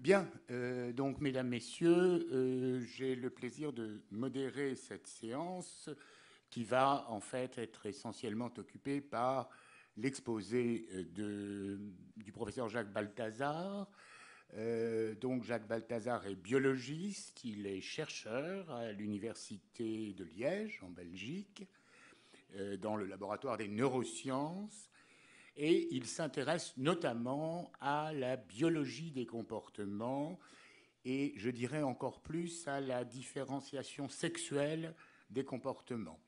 Bien, donc mesdames, messieurs, j'ai le plaisir de modérer cette séance qui va en fait être essentiellement occupée par l'exposé du professeur Jacques Balthazar. Donc Jacques Balthazar est biologiste, il est chercheur à l'université de Liège en Belgique, dans le laboratoire des neurosciences. Et il s'intéresse notamment à la biologie des comportements et je dirais encore plus à la différenciation sexuelle des comportements.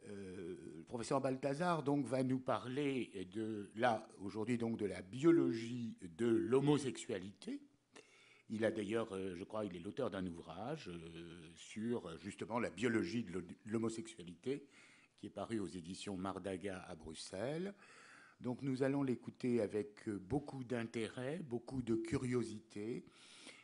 Le professeur Balthazar donc va nous parler aujourd'hui donc de la biologie de l'homosexualité. Il a d'ailleurs, je crois, il est l'auteur d'un ouvrage sur justement la biologie de l'homosexualité qui est paru aux éditions Mardaga à Bruxelles. Donc nous allons l'écouter avec beaucoup d'intérêt, beaucoup de curiosité,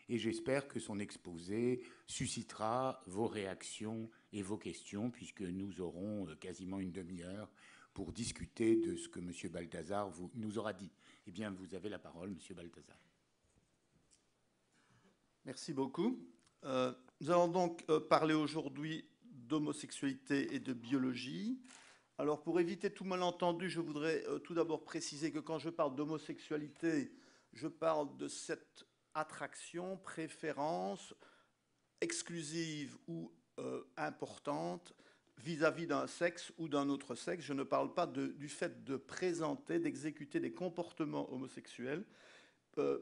et j'espère que son exposé suscitera vos réactions et vos questions, puisque nous aurons quasiment une demi-heure pour discuter de ce que M. Balthazar nous aura dit. Eh bien, vous avez la parole, M. Balthazar. Merci beaucoup. Nous allons donc parler aujourd'hui d'homosexualité et de biologie. Alors, pour éviter tout malentendu, je voudrais tout d'abord préciser que quand je parle d'homosexualité, je parle de cette attraction, préférence exclusive ou importante vis-à-vis d'un sexe ou d'un autre sexe. Je ne parle pas du fait de présenter, d'exécuter des comportements homosexuels,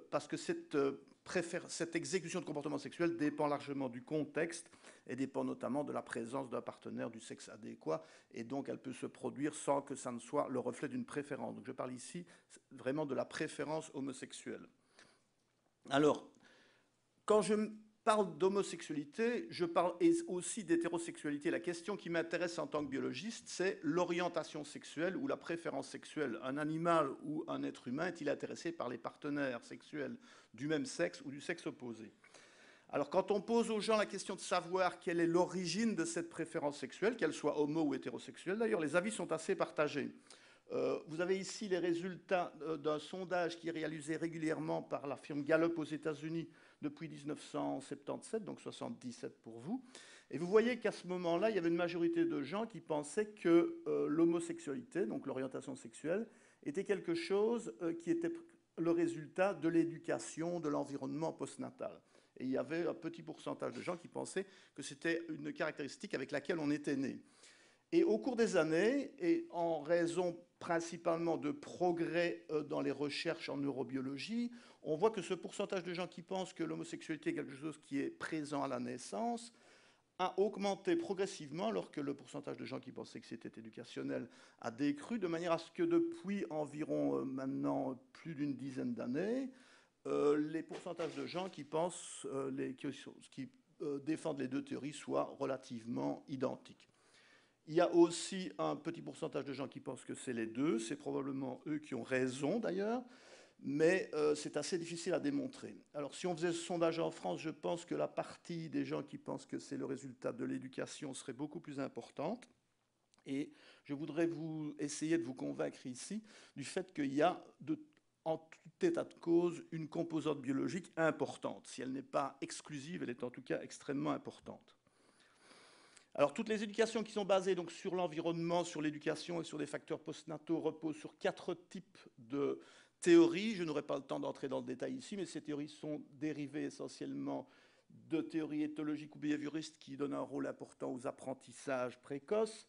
parce que cette exécution de comportement sexuel dépend largement du contexte et dépend notamment de la présence d'un partenaire du sexe adéquat, et donc elle peut se produire sans que ça ne soit le reflet d'une préférence. Donc je parle ici vraiment de la préférence homosexuelle. Alors, quand je parle d'homosexualité, je parle aussi d'hétérosexualité. La question qui m'intéresse en tant que biologiste, c'est l'orientation sexuelle ou la préférence sexuelle. Un animal ou un être humain est-il intéressé par les partenaires sexuels du même sexe ou du sexe opposé? Alors, quand on pose aux gens la question de savoir quelle est l'origine de cette préférence sexuelle, qu'elle soit homo ou hétérosexuelle, d'ailleurs, les avis sont assez partagés. Vous avez ici les résultats d'un sondage qui est réalisé régulièrement par la firme Gallup aux États-Unis depuis 1977, donc 77 pour vous. Et vous voyez qu'à ce moment-là, il y avait une majorité de gens qui pensaient que l'homosexualité, donc l'orientation sexuelle, était quelque chose qui était le résultat de l'éducation, de l'environnement postnatal. Et il y avait un petit pourcentage de gens qui pensaient que c'était une caractéristique avec laquelle on était né. Et au cours des années, et en raison principalement de progrès dans les recherches en neurobiologie, on voit que ce pourcentage de gens qui pensent que l'homosexualité est quelque chose qui est présent à la naissance a augmenté progressivement, alors que le pourcentage de gens qui pensaient que c'était éducationnel a décru, de manière à ce que depuis environ maintenant plus d'une dizaine d'années, les pourcentages de gens qui pensent, qui défendent les deux théories soient relativement identiques. Il y a aussi un petit pourcentage de gens qui pensent que c'est les deux. C'est probablement eux qui ont raison, d'ailleurs, mais c'est assez difficile à démontrer. Alors, si on faisait ce sondage en France, je pense que la partie des gens qui pensent que c'est le résultat de l'éducation serait beaucoup plus importante. Et je voudrais essayer de vous convaincre ici du fait qu'il y a, en tout état de cause, une composante biologique importante. Si elle n'est pas exclusive, elle est en tout cas extrêmement importante. Alors, toutes les éducations qui sont basées donc, sur l'environnement, sur l'éducation et sur des facteurs postnataux reposent sur 4 types de théories. Je n'aurai pas le temps d'entrer dans le détail ici, mais ces théories sont dérivées essentiellement de théories éthologiques ou behavioristes qui donnent un rôle important aux apprentissages précoces.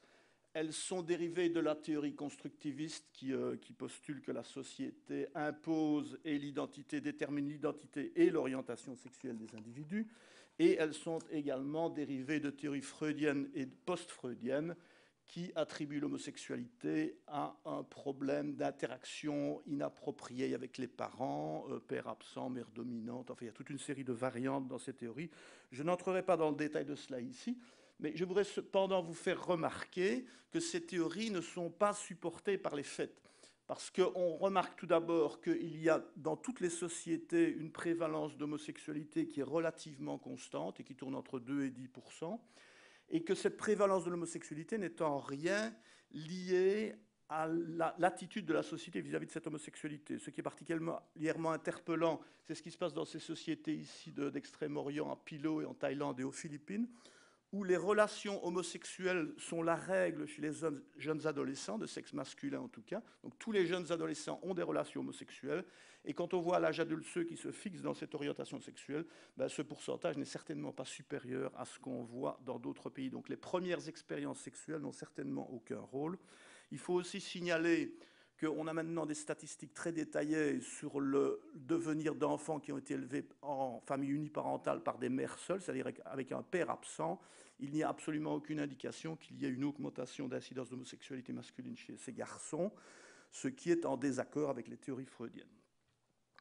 Elles sont dérivées de la théorie constructiviste qui postule que la société impose et l'identité détermine l'identité et l'orientation sexuelle des individus. Et elles sont également dérivées de théories freudiennes et post-freudiennes qui attribuent l'homosexualité à un problème d'interaction inappropriée avec les parents, père absent, mère dominante. Enfin, il y a toute une série de variantes dans ces théories. Je n'entrerai pas dans le détail de cela ici, mais je voudrais cependant vous faire remarquer que ces théories ne sont pas supportées par les faits. Parce qu'on remarque tout d'abord qu'il y a dans toutes les sociétés une prévalence d'homosexualité qui est relativement constante et qui tourne entre 2 et 10%, et que cette prévalence de l'homosexualité n'est en rien liée à l'attitude de la société vis-à-vis de cette homosexualité. Ce qui est particulièrement interpellant, c'est ce qui se passe dans ces sociétés ici d'Extrême-Orient, en Pilo et en Thaïlande et aux Philippines, où les relations homosexuelles sont la règle chez les jeunes adolescents, de sexe masculin en tout cas. Donc tous les jeunes adolescents ont des relations homosexuelles. Et quand on voit à l'âge adulte ceux qui se fixent dans cette orientation sexuelle, ben, ce pourcentage n'est certainement pas supérieur à ce qu'on voit dans d'autres pays. Donc les premières expériences sexuelles n'ont certainement aucun rôle. Il faut aussi signaler qu'on a maintenant des statistiques très détaillées sur le devenir d'enfants qui ont été élevés en famille uniparentale par des mères seules, c'est-à-dire avec un père absent. Il n'y a absolument aucune indication qu'il y ait une augmentation d'incidence d'homosexualité masculine chez ces garçons, ce qui est en désaccord avec les théories freudiennes.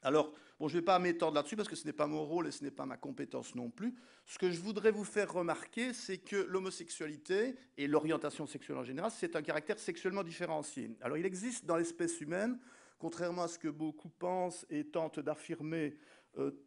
Alors, bon, je ne vais pas m'étendre là-dessus parce que ce n'est pas mon rôle et ce n'est pas ma compétence non plus. Ce que je voudrais vous faire remarquer, c'est que l'homosexualité et l'orientation sexuelle en général, c'est un caractère sexuellement différencié. Alors, il existe dans l'espèce humaine, contrairement à ce que beaucoup pensent et tentent d'affirmer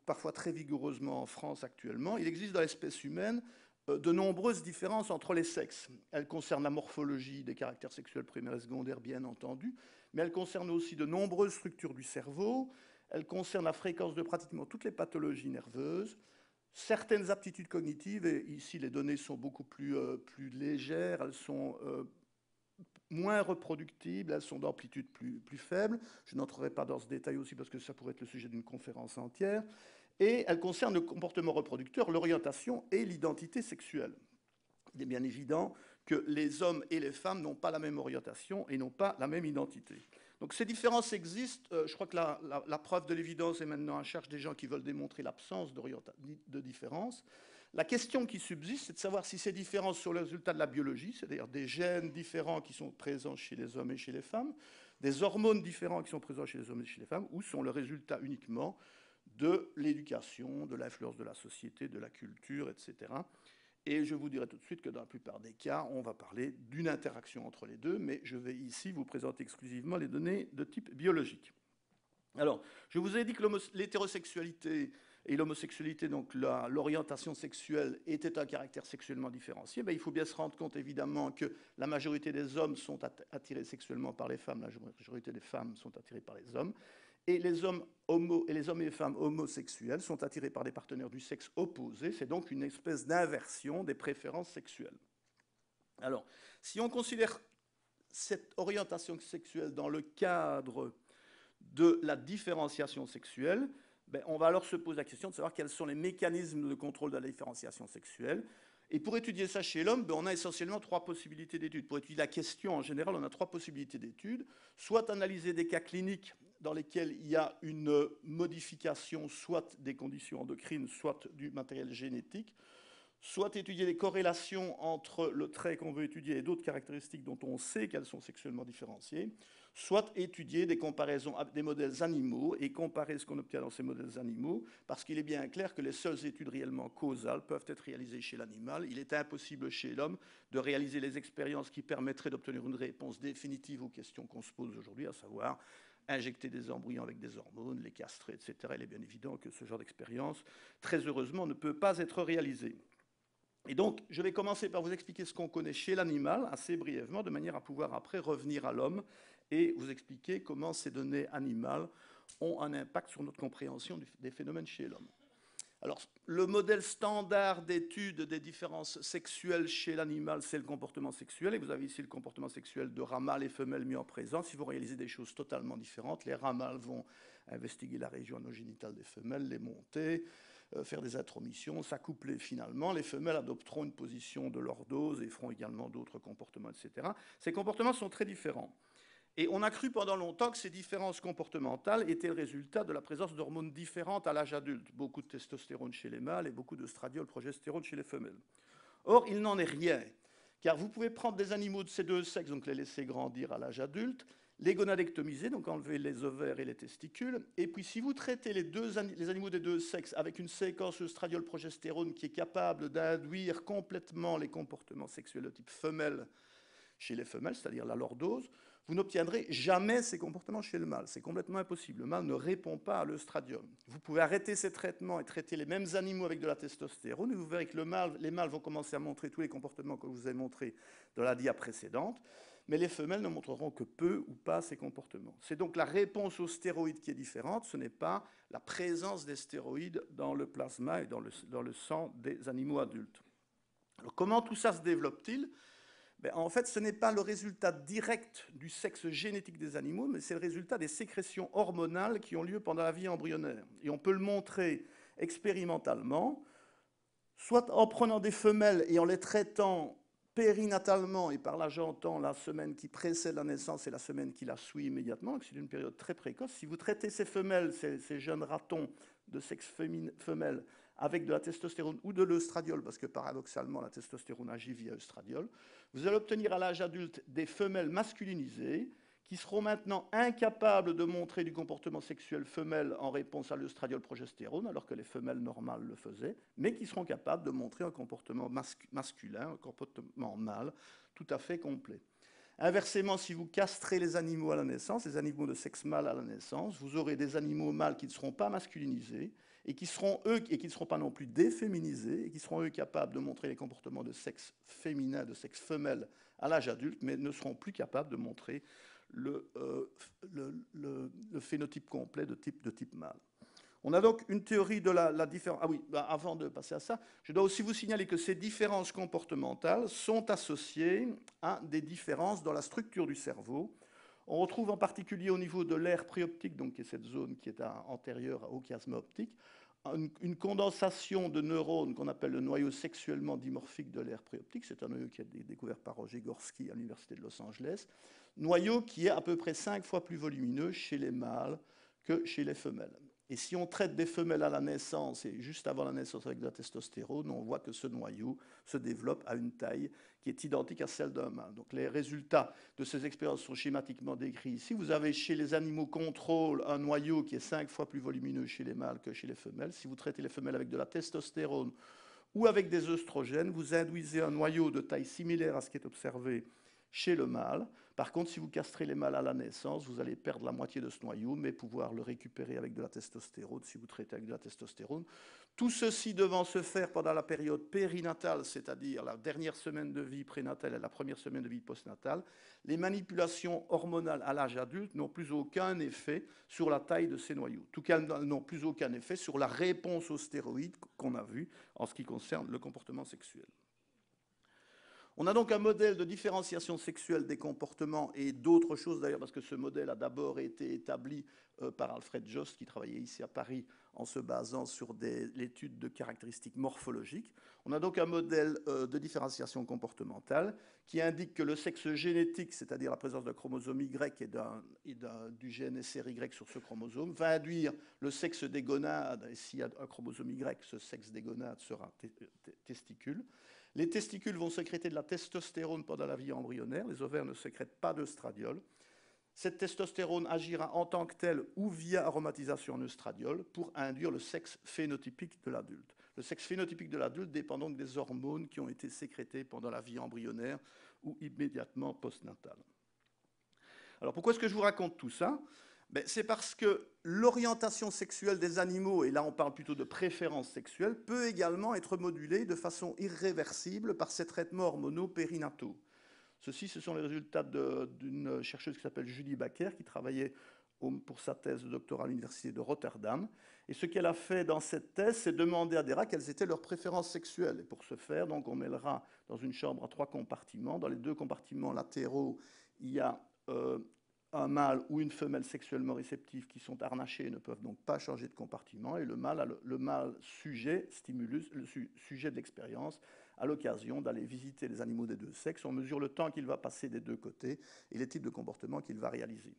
parfois très vigoureusement en France actuellement, il existe dans l'espèce humaine de nombreuses différences entre les sexes. Elles concernent la morphologie des caractères sexuels primaires et secondaires, bien entendu, mais elles concernent aussi de nombreuses structures du cerveau. Elle concerne la fréquence de pratiquement toutes les pathologies nerveuses, certaines aptitudes cognitives, et ici les données sont beaucoup plus légères, elles sont moins reproductibles, elles sont d'amplitude plus faible. Je n'entrerai pas dans ce détail aussi parce que ça pourrait être le sujet d'une conférence entière. Et elles concernent le comportement reproducteur, l'orientation et l'identité sexuelle. Il est bien évident que les hommes et les femmes n'ont pas la même orientation et n'ont pas la même identité. Donc ces différences existent. Je crois que la preuve de l'évidence est maintenant à charge des gens qui veulent démontrer l'absence de différence. La question qui subsiste, c'est de savoir si ces différences sont le résultat de la biologie, c'est-à-dire des gènes différents qui sont présents chez les hommes et chez les femmes, des hormones différentes qui sont présentes chez les hommes et chez les femmes, ou sont le résultat uniquement de l'éducation, de l'influence de la société, de la culture, etc. Et je vous dirai tout de suite que dans la plupart des cas, on va parler d'une interaction entre les deux, mais je vais ici vous présenter exclusivement les données de type biologique. Alors, je vous ai dit que l'hétérosexualité et l'homosexualité, donc l'orientation sexuelle, était un caractère sexuellement différencié. Ben, il faut bien se rendre compte, évidemment, que la majorité des hommes sont attirés sexuellement par les femmes, la majorité des femmes sont attirées par les hommes. Et les hommes et les femmes homosexuels sont attirés par des partenaires du sexe opposé. C'est donc une espèce d'inversion des préférences sexuelles. Alors, si on considère cette orientation sexuelle dans le cadre de la différenciation sexuelle, ben, on va alors se poser la question de savoir quels sont les mécanismes de contrôle de la différenciation sexuelle. Et pour étudier ça chez l'homme, ben, on a essentiellement trois possibilités d'études. Pour étudier la question en général, on a trois possibilités d'études. Soit analyser des cas cliniques dans lesquels il y a une modification soit des conditions endocrines, soit du matériel génétique, soit étudier les corrélations entre le trait qu'on veut étudier et d'autres caractéristiques dont on sait qu'elles sont sexuellement différenciées, soit étudier des comparaisons avec des modèles animaux et comparer ce qu'on obtient dans ces modèles animaux, parce qu'il est bien clair que les seules études réellement causales peuvent être réalisées chez l'animal. Il est impossible chez l'homme de réaliser les expériences qui permettraient d'obtenir une réponse définitive aux questions qu'on se pose aujourd'hui, à savoir injecter des embryons avec des hormones, les castrer, etc. Il est bien évident que ce genre d'expérience, très heureusement, ne peut pas être réalisée. Et donc, je vais commencer par vous expliquer ce qu'on connaît chez l'animal, assez brièvement, de manière à pouvoir après revenir à l'homme et vous expliquer comment ces données animales ont un impact sur notre compréhension des phénomènes chez l'homme. Alors, le modèle standard d'étude des différences sexuelles chez l'animal, c'est le comportement sexuel. Et vous avez ici le comportement sexuel de rats mâles et femelles mis en présence. Ils vont réaliser des choses totalement différentes. Les rats mâles vont investiguer la région anogénitale des femelles, les monter, faire des intromissions, s'accoupler finalement. Les femelles adopteront une position de lordose et feront également d'autres comportements, etc. Ces comportements sont très différents. Et on a cru pendant longtemps que ces différences comportementales étaient le résultat de la présence d'hormones différentes à l'âge adulte. Beaucoup de testostérone chez les mâles et beaucoup de stradiol, progestérone chez les femelles. Or, il n'en est rien, car vous pouvez prendre des animaux de ces deux sexes, donc les laisser grandir à l'âge adulte, les gonadectomiser, donc enlever les ovaires et les testicules, et puis si vous traitez les animaux des deux sexes avec une séquence de stradiol-progestérone qui est capable d'induire complètement les comportements sexuels de type femelle chez les femelles, c'est-à-dire la lordose, vous n'obtiendrez jamais ces comportements chez le mâle. C'est complètement impossible. Le mâle ne répond pas à l'œstradiol. Vous pouvez arrêter ces traitements et traiter les mêmes animaux avec de la testostérone, et vous verrez que les mâles vont commencer à montrer tous les comportements que je vous ai montrés dans la dia précédente. mais les femelles ne montreront que peu ou pas ces comportements. C'est donc la réponse aux stéroïdes qui est différente, ce n'est pas la présence des stéroïdes dans le plasma et dans le sang des animaux adultes. Alors, comment tout ça se développe-t-il? En fait, ce n'est pas le résultat direct du sexe génétique des animaux, mais c'est le résultat des sécrétions hormonales qui ont lieu pendant la vie embryonnaire. Et on peut le montrer expérimentalement, soit en prenant des femelles et en les traitant périnatalement, et par là j'entends la semaine qui précède la naissance et la semaine qui la suit immédiatement, c'est une période très précoce. Si vous traitez ces femelles, ces jeunes ratons de sexe femelle, avec de la testostérone ou de l'œstradiol, parce que paradoxalement la testostérone agit via œstradiol, vous allez obtenir à l'âge adulte des femelles masculinisées qui seront maintenant incapables de montrer du comportement sexuel femelle en réponse à l'œstradiol-progestérone, alors que les femelles normales le faisaient, mais qui seront capables de montrer un comportement masculin, un comportement mâle, tout à fait complet. Inversement, si vous castrez les animaux à la naissance, les animaux de sexe mâle à la naissance, vous aurez des animaux mâles qui ne seront pas masculinisés, et qui ne seront pas non plus déféminisés, et qui seront eux capables de montrer les comportements de sexe féminin, de sexe femelle à l'âge adulte, mais ne seront plus capables de montrer le phénotype complet de type mâle. On a donc une théorie de la différence. Ah oui, avant de passer à ça, je dois aussi vous signaler que ces différences comportementales sont associées à des différences dans la structure du cerveau. On retrouve en particulier au niveau de l'aire préoptique, donc qui est cette zone qui est antérieure au chiasme optique, une condensation de neurones qu'on appelle le noyau sexuellement dimorphique de l'aire préoptique. C'est un noyau qui a été découvert par Roger Gorski à l'université de Los Angeles. Noyau qui est à peu près 5 fois plus volumineux chez les mâles que chez les femelles. Et si on traite des femelles à la naissance et juste avant la naissance avec de la testostérone, on voit que ce noyau se développe à une taille qui est identique à celle d'un mâle. Donc les résultats de ces expériences sont schématiquement décrits ici. Vous avez chez les animaux contrôle un noyau qui est 5 fois plus volumineux chez les mâles que chez les femelles. Si vous traitez les femelles avec de la testostérone ou avec des œstrogènes, vous induisez un noyau de taille similaire à ce qui est observé chez le mâle. Par contre, si vous castrez les mâles à la naissance, vous allez perdre la moitié de ce noyau, mais pouvoir le récupérer avec de la testostérone si vous traitez avec de la testostérone. Tout ceci devant se faire pendant la période périnatale, c'est-à-dire la dernière semaine de vie prénatale et la première semaine de vie postnatale. Les manipulations hormonales à l'âge adulte n'ont plus aucun effet sur la taille de ces noyaux, tout qu'elles n'ont plus aucun effet sur la réponse aux stéroïdes qu'on a vu en ce qui concerne le comportement sexuel. On a donc un modèle de différenciation sexuelle des comportements et d'autres choses d'ailleurs, parce que ce modèle a d'abord été établi par Alfred Jost, qui travaillait ici à Paris en se basant sur l'étude de caractéristiques morphologiques. On a donc un modèle de différenciation comportementale qui indique que le sexe génétique, c'est-à-dire la présence d'un chromosome Y et du gène SRY sur ce chromosome, va induire le sexe des gonades, et s'il y a un chromosome Y, ce sexe des gonades sera testicule. Les testicules vont sécréter de la testostérone pendant la vie embryonnaire. Les ovaires ne sécrètent pas d'œstradiol. Cette testostérone agira en tant que telle ou via aromatisation en œstradiol pour induire le sexe phénotypique de l'adulte. Le sexe phénotypique de l'adulte dépend donc des hormones qui ont été sécrétées pendant la vie embryonnaire ou immédiatement postnatale. Alors pourquoi est-ce que je vous raconte tout ça ? C'est parce que l'orientation sexuelle des animaux, et là on parle plutôt de préférence sexuelle, peut également être modulée de façon irréversible par ces traitements hormonaux périnataux. Ceci, ce sont les résultats d'une chercheuse qui s'appelle Julie Bakker, qui travaillait pour sa thèse de doctorat à l'université de Rotterdam. Et ce qu'elle a fait dans cette thèse, c'est demander à des rats quelles étaient leurs préférences sexuelles. Et pour ce faire, donc, on met le rat dans une chambre à 3 compartiments. Dans les 2 compartiments latéraux, il y a un mâle ou une femelle sexuellement réceptive qui sont harnachés et ne peuvent donc pas changer de compartiment. Et le mâle sujet, stimulus, le sujet de l'expérience, à l'occasion d'aller visiter les animaux des 2 sexes. On mesure le temps qu'il va passer des 2 côtés et les types de comportements qu'il va réaliser.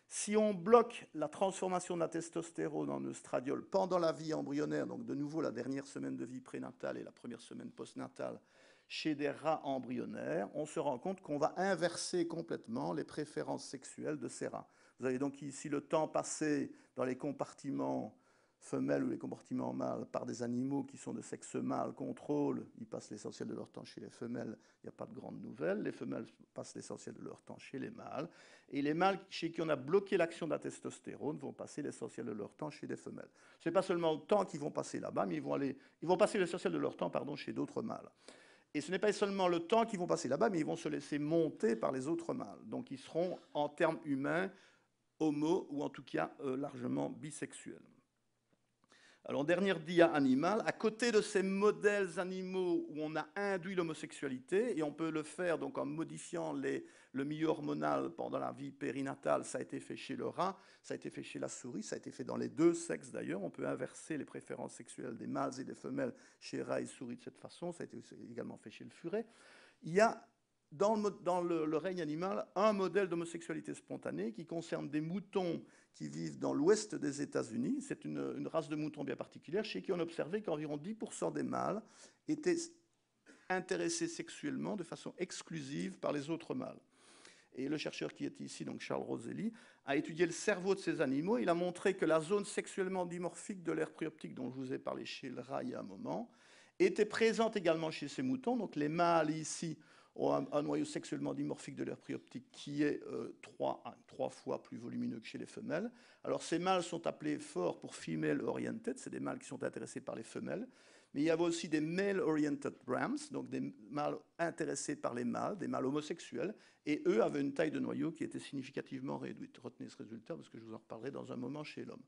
Si on bloque la transformation de la testostérone en œstradiol pendant la vie embryonnaire, donc de nouveau la dernière semaine de vie prénatale et la première semaine postnatale, chez des rats embryonnaires, on se rend compte qu'on va inverser complètement les préférences sexuelles de ces rats. Vous avez donc ici le temps passé dans les compartiments femelles ou les compartiments mâles par des animaux qui sont de sexe mâle contrôle. Ils passent l'essentiel de leur temps chez les femelles, il n'y a pas de grandes nouvelles. Les femelles passent l'essentiel de leur temps chez les mâles. Et les mâles chez qui on a bloqué l'action de la testostérone vont passer l'essentiel de leur temps chez des femelles. Ce n'est pas seulement le temps qu'ils vont passer là-bas, mais ils vont passer l'essentiel de leur temps chez d'autres mâles. Et ce n'est pas seulement le temps qu'ils vont passer là-bas, mais ils vont se laisser monter par les autres mâles. Donc ils seront, en termes humains, homo, ou en tout cas largement bisexuels. Alors, dernière dia animale, à côté de ces modèles animaux où on a induit l'homosexualité, et on peut le faire donc en modifiant le milieu hormonal pendant la vie périnatale, ça a été fait chez le rat, ça a été fait chez la souris, ça a été fait dans les deux sexes d'ailleurs, on peut inverser les préférences sexuelles des mâles et des femelles chez rats et souris de cette façon, ça a été également fait chez le furet. Il y a dans le règne animal un modèle d'homosexualité spontanée qui concerne des moutons qui vivent dans l'ouest des États-Unis. C'est une race de moutons bien particulière chez qui on observait qu'environ 10% des mâles étaient intéressés sexuellement de façon exclusive par les autres mâles. Et le chercheur qui est ici, donc Charles Roselli, a étudié le cerveau de ces animaux. Il a montré que la zone sexuellement dimorphique de l'aire préoptique dont je vous ai parlé chez le rat il y a un moment était présente également chez ces moutons. Donc les mâles ici ont un noyau sexuellement dimorphique de l'aire préoptique qui est 3 fois plus volumineux que chez les femelles. Alors ces mâles sont appelés forts pour female oriented, c'est des mâles qui sont intéressés par les femelles, mais il y avait aussi des male oriented brams, donc des mâles intéressés par les mâles, des mâles homosexuels, et eux avaient une taille de noyau qui était significativement réduite. Retenez ce résultat parce que je vous en reparlerai dans un moment chez l'homme.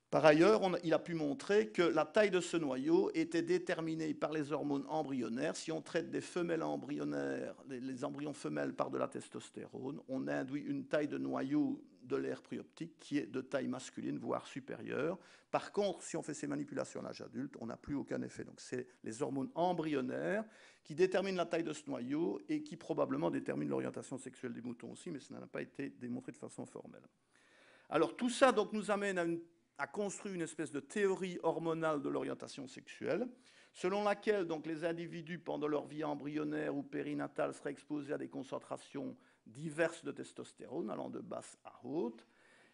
Par ailleurs, il a pu montrer que la taille de ce noyau était déterminée par les hormones embryonnaires. Si on traite des femelles embryonnaires, les embryons femelles par de la testostérone, on induit une taille de noyau de l'aire préoptique qui est de taille masculine, voire supérieure. Par contre, si on fait ces manipulations à l'âge adulte, on n'a plus aucun effet. Donc c'est les hormones embryonnaires qui déterminent la taille de ce noyau et qui probablement déterminent l'orientation sexuelle des moutons aussi, mais ça n'a pas été démontré de façon formelle. Alors tout ça donc, nous amène à construire une espèce de théorie hormonale de l'orientation sexuelle, selon laquelle donc, les individus, pendant leur vie embryonnaire ou périnatale, seraient exposés à des concentrations diverses de testostérone, allant de basse à haute.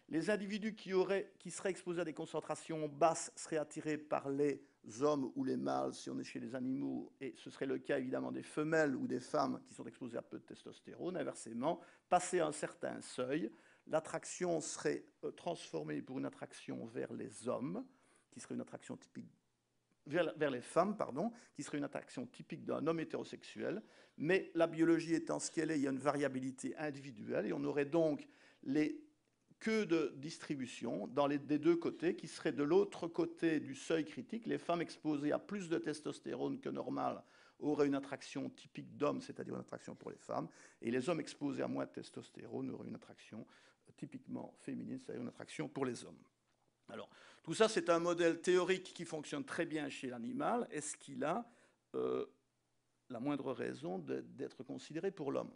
Les individus qui seraient exposés à des concentrations basses seraient attirés par les hommes ou les mâles, si on est chez les animaux, et ce serait le cas évidemment des femelles ou des femmes qui sont exposées à peu de testostérone. Inversement, passé un certain seuil, l'attraction serait transformée pour une attraction vers les hommes, qui serait une attraction typique, vers les femmes, pardon, qui serait une attraction typique d'un homme hétérosexuel. Mais la biologie étant ce qu'elle est, il y a une variabilité individuelle, et on aurait donc les queues de distribution des deux côtés, qui seraient de l'autre côté du seuil critique. Les femmes exposées à plus de testostérone que normal auraient une attraction typique d'homme, c'est-à-dire une attraction pour les femmes, et les hommes exposés à moins de testostérone auraient une attraction typiquement féminine, c'est-à-dire une attraction pour les hommes. Alors, tout ça, c'est un modèle théorique qui fonctionne très bien chez l'animal. Est-ce qu'il a la moindre raison d'être considéré pour l'homme?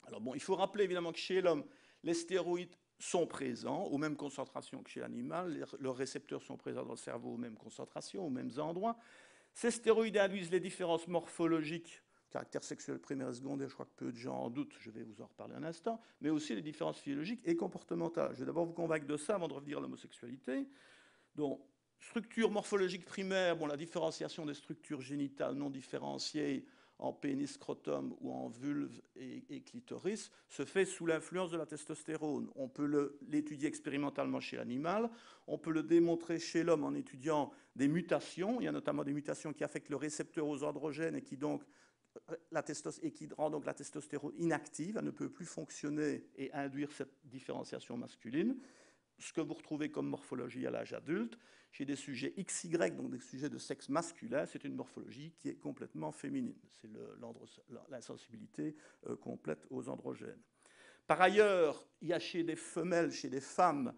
Alors bon, il faut rappeler évidemment que chez l'homme, les stéroïdes sont présents aux mêmes concentrations que chez l'animal. Leurs récepteurs sont présents dans le cerveau aux mêmes concentrations, aux mêmes endroits. Ces stéroïdes induisent les différences morphologiques, caractère sexuel primaire et secondaire, je crois que peu de gens en doutent, je vais vous en reparler un instant, mais aussi les différences physiologiques et comportementales. Je vais d'abord vous convaincre de ça avant de revenir à l'homosexualité. Donc, structure morphologique primaire, bon, la différenciation des structures génitales non différenciées en pénis, scrotum ou en vulve et clitoris se fait sous l'influence de la testostérone. On peut l'étudier expérimentalement chez l'animal, on peut le démontrer chez l'homme en étudiant des mutations. Il y a notamment des mutations qui affectent le récepteur aux androgènes et qui rend donc la testostérone inactive, elle ne peut plus fonctionner et induire cette différenciation masculine. Ce que vous retrouvez comme morphologie à l'âge adulte, chez des sujets XY, donc des sujets de sexe masculin, c'est une morphologie qui est complètement féminine. C'est l'insensibilité complète aux androgènes. Par ailleurs, il y a chez des femelles, chez des femmes,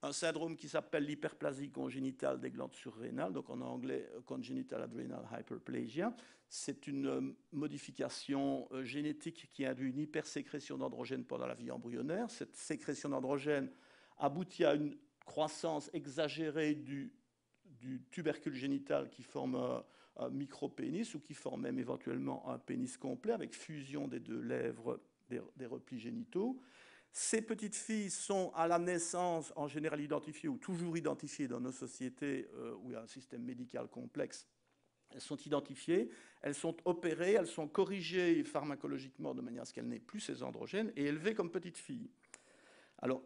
un syndrome qui s'appelle l'hyperplasie congénitale des glandes surrénales, donc en anglais congenital adrenal hyperplasia. C'est une modification génétique qui induit une hypersécrétion d'androgènes pendant la vie embryonnaire. Cette sécrétion d'androgènes aboutit à une croissance exagérée du tubercule génital qui forme un micro-pénis ou qui forme même éventuellement un pénis complet avec fusion des deux lèvres des replis génitaux. Ces petites filles sont à la naissance en général identifiées ou toujours identifiées dans nos sociétés où il y a un système médical complexe. Elles sont identifiées, elles sont opérées, elles sont corrigées pharmacologiquement de manière à ce qu'elles n'aient plus ces androgènes et élevées comme petites filles. Alors,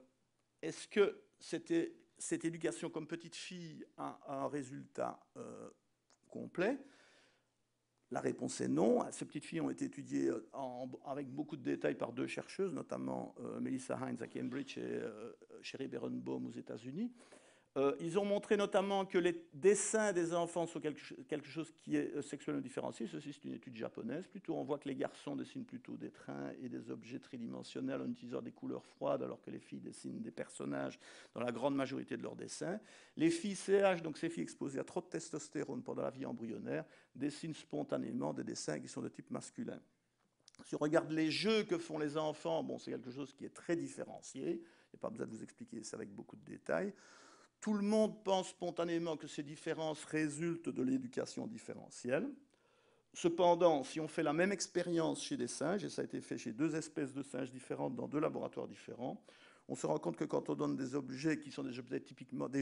est-ce que cette éducation comme petite fille a un résultat complet? La réponse est non. Ces petites filles ont été étudiées avec beaucoup de détails par 2 chercheuses, notamment Melissa Hines à Cambridge et Sherry Berenbaum aux États-Unis. Ils ont montré notamment que les dessins des enfants sont quelque chose qui est sexuellement différencié. Ceci, c'est une étude japonaise. Plutôt, on voit que les garçons dessinent plutôt des trains et des objets tridimensionnels en utilisant des couleurs froides, alors que les filles dessinent des personnages dans la grande majorité de leurs dessins. Les filles CH, donc ces filles exposées à trop de testostérone pendant la vie embryonnaire, dessinent spontanément des dessins qui sont de type masculin. Si on regarde les jeux que font les enfants, bon, c'est quelque chose qui est très différencié. Il n'y a pas besoin de vous expliquer ça avec beaucoup de détails. Tout le monde pense spontanément que ces différences résultent de l'éducation différentielle. Cependant, si on fait la même expérience chez des singes, et ça a été fait chez 2 espèces de singes différentes dans 2 laboratoires différents, on se rend compte que quand on donne des objets qui sont des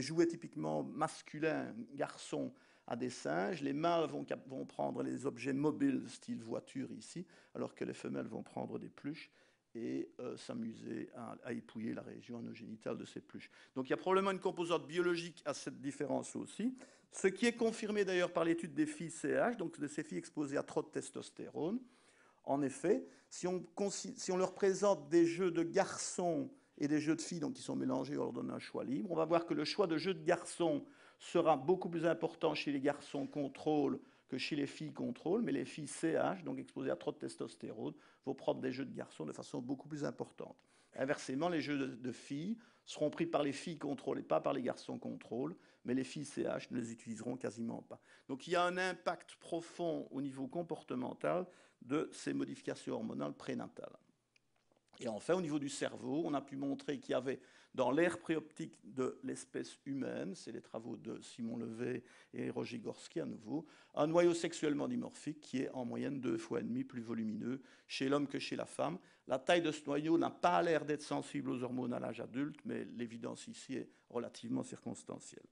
jouets typiquement masculins, garçons, à des singes, les mâles vont prendre les objets mobiles, style voiture ici, alors que les femelles vont prendre des pluches et s'amuser à épouiller la région anogénitale de ces pluches. Donc il y a probablement une composante biologique à cette différence aussi, ce qui est confirmé d'ailleurs par l'étude des filles CH, donc de ces filles exposées à trop de testostérone. En effet, si on leur présente des jeux de garçons et des jeux de filles donc qui sont mélangés, on leur donne un choix libre, on va voir que le choix de jeux de garçons sera beaucoup plus important chez les garçons contrôle que chez les filles contrôle, mais les filles CH, donc exposées à trop de testostérone, vont prendre des jeux de garçons de façon beaucoup plus importante. Inversement, les jeux de filles seront pris par les filles contrôle et pas par les garçons contrôle, mais les filles CH ne les utiliseront quasiment pas. Donc il y a un impact profond au niveau comportemental de ces modifications hormonales prénatales. Et enfin, au niveau du cerveau, on a pu montrer qu'il y avait dans l'aire préoptique de l'espèce humaine, c'est les travaux de Simon Levet et Roger Gorski à nouveau, un noyau sexuellement dimorphique qui est en moyenne 2,5 fois plus volumineux chez l'homme que chez la femme. La taille de ce noyau n'a pas l'air d'être sensible aux hormones à l'âge adulte, mais l'évidence ici est relativement circonstancielle.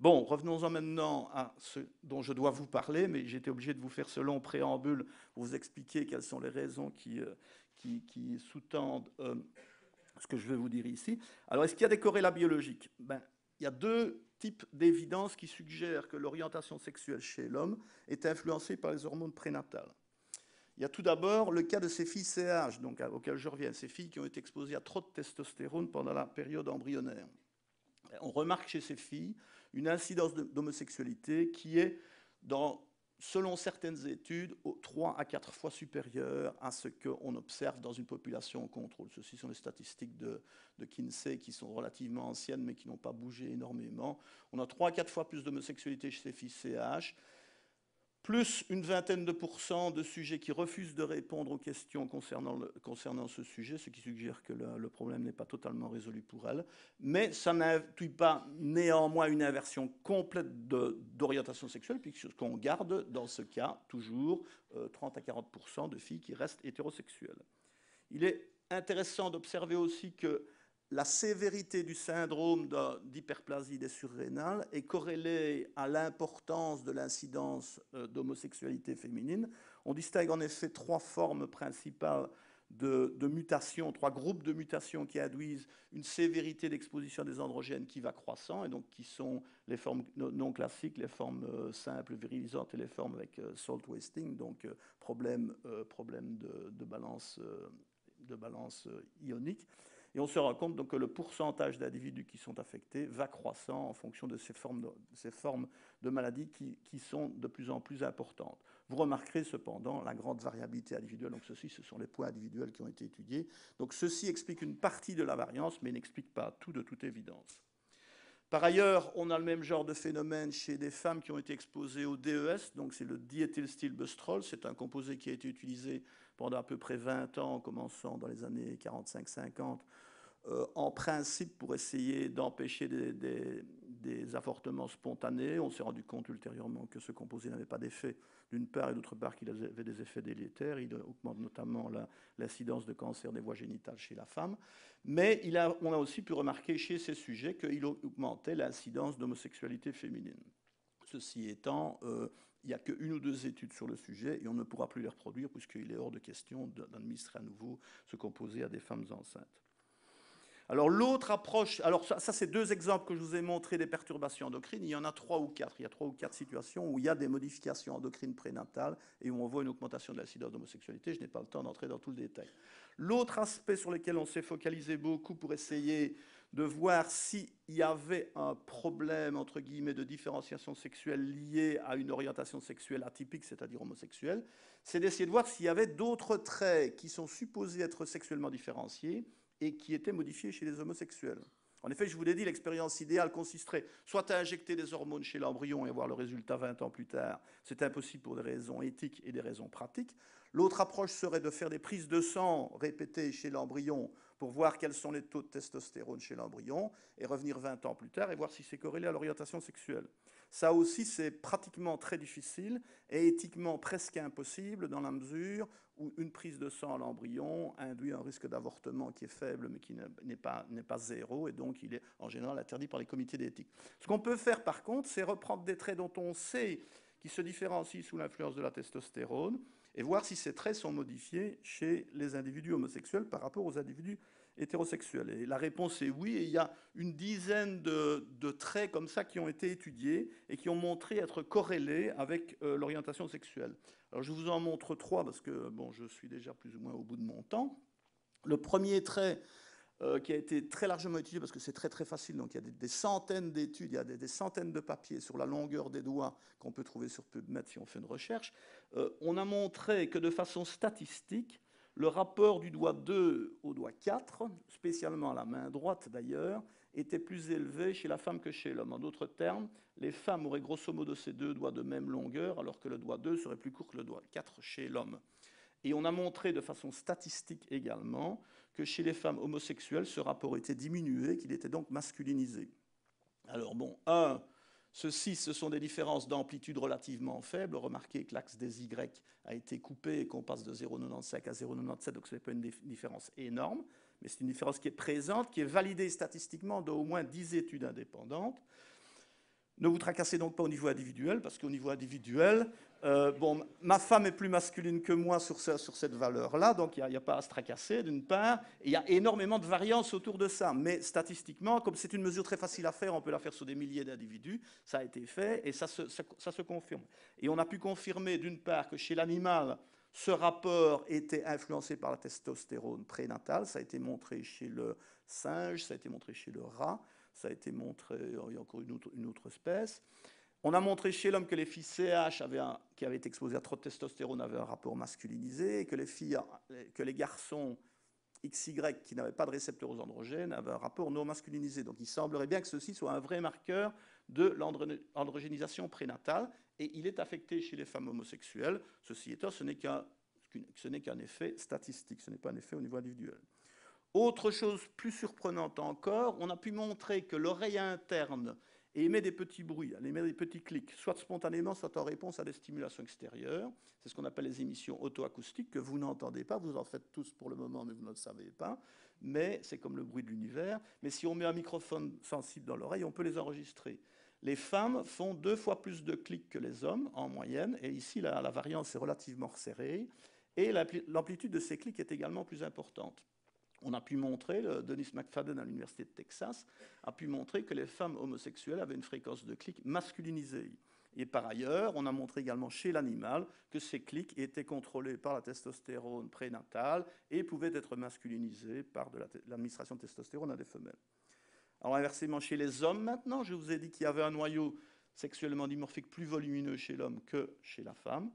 Bon, revenons-en maintenant à ce dont je dois vous parler, mais j'étais obligé de vous faire ce long préambule pour vous expliquer quelles sont les raisons qui sous-tendent ce que je vais vous dire ici. Alors, est-ce qu'il y a des corrélats biologiques? Il y a 2 types d'évidences qui suggèrent que l'orientation sexuelle chez l'homme est influencée par les hormones prénatales. Il y a tout d'abord le cas de ces filles CH, donc auxquelles je reviens, ces filles qui ont été exposées à trop de testostérone pendant la période embryonnaire. On remarque chez ces filles une incidence d'homosexualité qui est, selon certaines études, 3 à 4 fois supérieure à ce qu'on observe dans une population en contrôle. Ceci sont les statistiques de Kinsey qui sont relativement anciennes mais qui n'ont pas bougé énormément. On a 3 à 4 fois plus d'homosexualité chez ces filles CH, plus une vingtaine de pourcents de sujets qui refusent de répondre aux questions concernant ce sujet, ce qui suggère que le problème n'est pas totalement résolu pour elles. Mais ça n'induit pas néanmoins une inversion complète d'orientation sexuelle, puisqu'on garde dans ce cas toujours 30 à 40% de filles qui restent hétérosexuelles. Il est intéressant d'observer aussi que la sévérité du syndrome d'hyperplasie des surrénales est corrélée à l'importance de l'incidence d'homosexualité féminine. On distingue en effet 3 formes principales de mutations, 3 groupes de mutations qui induisent une sévérité d'exposition des androgènes qui va croissant, et donc qui sont les formes non classiques, les formes simples, virilisantes, et les formes avec salt wasting, donc problème de balance ionique. Et on se rend compte donc que le pourcentage d'individus qui sont affectés va croissant en fonction de ces formes de maladies qui sont de plus en plus importantes. Vous remarquerez cependant la grande variabilité individuelle. Donc ceci, ce sont les points individuels qui ont été étudiés. Donc ceci explique une partie de la variance, mais n'explique pas tout de toute évidence. Par ailleurs, on a le même genre de phénomène chez des femmes qui ont été exposées au DES, donc c'est le diéthylstylbustrol, c'est un composé qui a été utilisé pendant à peu près 20 ans, en commençant dans les années 45-50, en principe pour essayer d'empêcher des avortements spontanés. On s'est rendu compte ultérieurement que ce composé n'avait pas d'effet, d'une part, et d'autre part qu'il avait des effets délétères. Il augmente notamment l'incidence de cancer des voies génitales chez la femme. Mais on a aussi pu remarquer chez ces sujets qu'il augmentait l'incidence d'homosexualité féminine. Ceci étant, il n'y a qu'une ou 2 études sur le sujet et on ne pourra plus les reproduire puisqu'il est hors de question d'administrer à nouveau ce composé à des femmes enceintes. Alors l'autre approche, alors ça c'est deux exemples que je vous ai montrés des perturbations endocrines, il y en a 3 ou 4. Il y a 3 ou 4 situations où il y a des modifications endocrines prénatales et où on voit une augmentation de l'incidence d'homosexualité. Je n'ai pas le temps d'entrer dans tout le détail. L'autre aspect sur lequel on s'est focalisé beaucoup pour essayer de voir s'il y avait un problème, entre guillemets, de différenciation sexuelle lié à une orientation sexuelle atypique, c'est-à-dire homosexuelle, c'est d'essayer de voir s'il y avait d'autres traits qui sont supposés être sexuellement différenciés et qui étaient modifiés chez les homosexuels. En effet, je vous l'ai dit, l'expérience idéale consisterait soit à injecter des hormones chez l'embryon et voir le résultat 20 ans plus tard. C'est impossible pour des raisons éthiques et des raisons pratiques. L'autre approche serait de faire des prises de sang répétées chez l'embryon pour voir quels sont les taux de testostérone chez l'embryon et revenir 20 ans plus tard et voir si c'est corrélé à l'orientation sexuelle. Ça aussi, c'est pratiquement très difficile et éthiquement presque impossible dans la mesure où une prise de sang à l'embryon induit un risque d'avortement qui est faible mais qui n'est pas zéro et donc il est en général interdit par les comités d'éthique. Ce qu'on peut faire par contre, c'est reprendre des traits dont on sait qu'ils se différencient sous l'influence de la testostérone et voir si ces traits sont modifiés chez les individus homosexuels par rapport aux individus hétérosexuels. Et la réponse est oui, et il y a une dizaine de traits comme ça qui ont été étudiés et qui ont montré être corrélés avec l'orientation sexuelle. Alors je vous en montre 3 parce que bon, je suis déjà plus ou moins au bout de mon temps. Le premier trait qui a été très largement étudié parce que c'est très très facile, donc il y a des centaines d'études, il y a des centaines de papiers sur la longueur des doigts qu'on peut trouver sur PubMed si on fait une recherche. On a montré que de façon statistique, le rapport du doigt 2 au doigt 4, spécialement à la main droite d'ailleurs, était plus élevé chez la femme que chez l'homme. En d'autres termes, les femmes auraient grosso modo ces 2 doigts de même longueur, alors que le doigt 2 serait plus court que le doigt 4 chez l'homme. Et on a montré de façon statistique également que chez les femmes homosexuelles, ce rapport était diminué, qu'il était donc masculinisé. Alors bon, ceci, ce sont des différences d'amplitude relativement faibles. Remarquez que l'axe des Y a été coupé et qu'on passe de 0,95 à 0,97, donc ce n'est pas une différence énorme, mais c'est une différence qui est présente, qui est validée statistiquement d'au moins 10 études indépendantes. Ne vous tracassez donc pas au niveau individuel, parce qu'au niveau individuel, bon, ma femme est plus masculine que moi sur cette valeur-là, donc il n'y a pas à se tracasser, d'une part. Et il y a énormément de variances autour de ça. Mais statistiquement, comme c'est une mesure très facile à faire, on peut la faire sur des milliers d'individus, ça a été fait, et ça se confirme. Et on a pu confirmer, d'une part, que chez l'animal, ce rapport était influencé par la testostérone prénatale. Ça a été montré chez le singe, ça a été montré chez le rat. Ça a été montré, il y a encore une autre espèce. On a montré chez l'homme que les filles CH qui avaient été exposées à trop de testostérone avaient un rapport masculinisé, et que les garçons XY qui n'avaient pas de récepteurs aux androgènes avaient un rapport non masculinisé. Donc il semblerait bien que ceci soit un vrai marqueur de l'androgénisation prénatale, et il est affecté chez les femmes homosexuelles. Ceci étant, ce n'est qu'un effet statistique, ce n'est pas un effet au niveau individuel. Autre chose plus surprenante encore, on a pu montrer que l'oreille interne émet des petits bruits, elle émet des petits clics, soit spontanément, soit en réponse à des stimulations extérieures. C'est ce qu'on appelle les émissions auto-acoustiques, que vous n'entendez pas, vous en faites tous pour le moment, mais vous ne le savez pas. Mais c'est comme le bruit de l'univers. Mais si on met un microphone sensible dans l'oreille, on peut les enregistrer. Les femmes font 2 fois plus de clics que les hommes, en moyenne, et ici, la variance est relativement resserrée, et l'amplitude de ces clics est également plus importante. On a pu montrer, Denis McFadden à l'Université de Texas a pu montrer que les femmes homosexuelles avaient une fréquence de clics masculinisée. Et par ailleurs, on a montré également chez l'animal que ces clics étaient contrôlés par la testostérone prénatale et pouvaient être masculinisés par de l'administration de testostérone à des femelles. Alors inversement, chez les hommes maintenant, je vous ai dit qu'il y avait un noyau sexuellement dimorphique plus volumineux chez l'homme que chez la femme.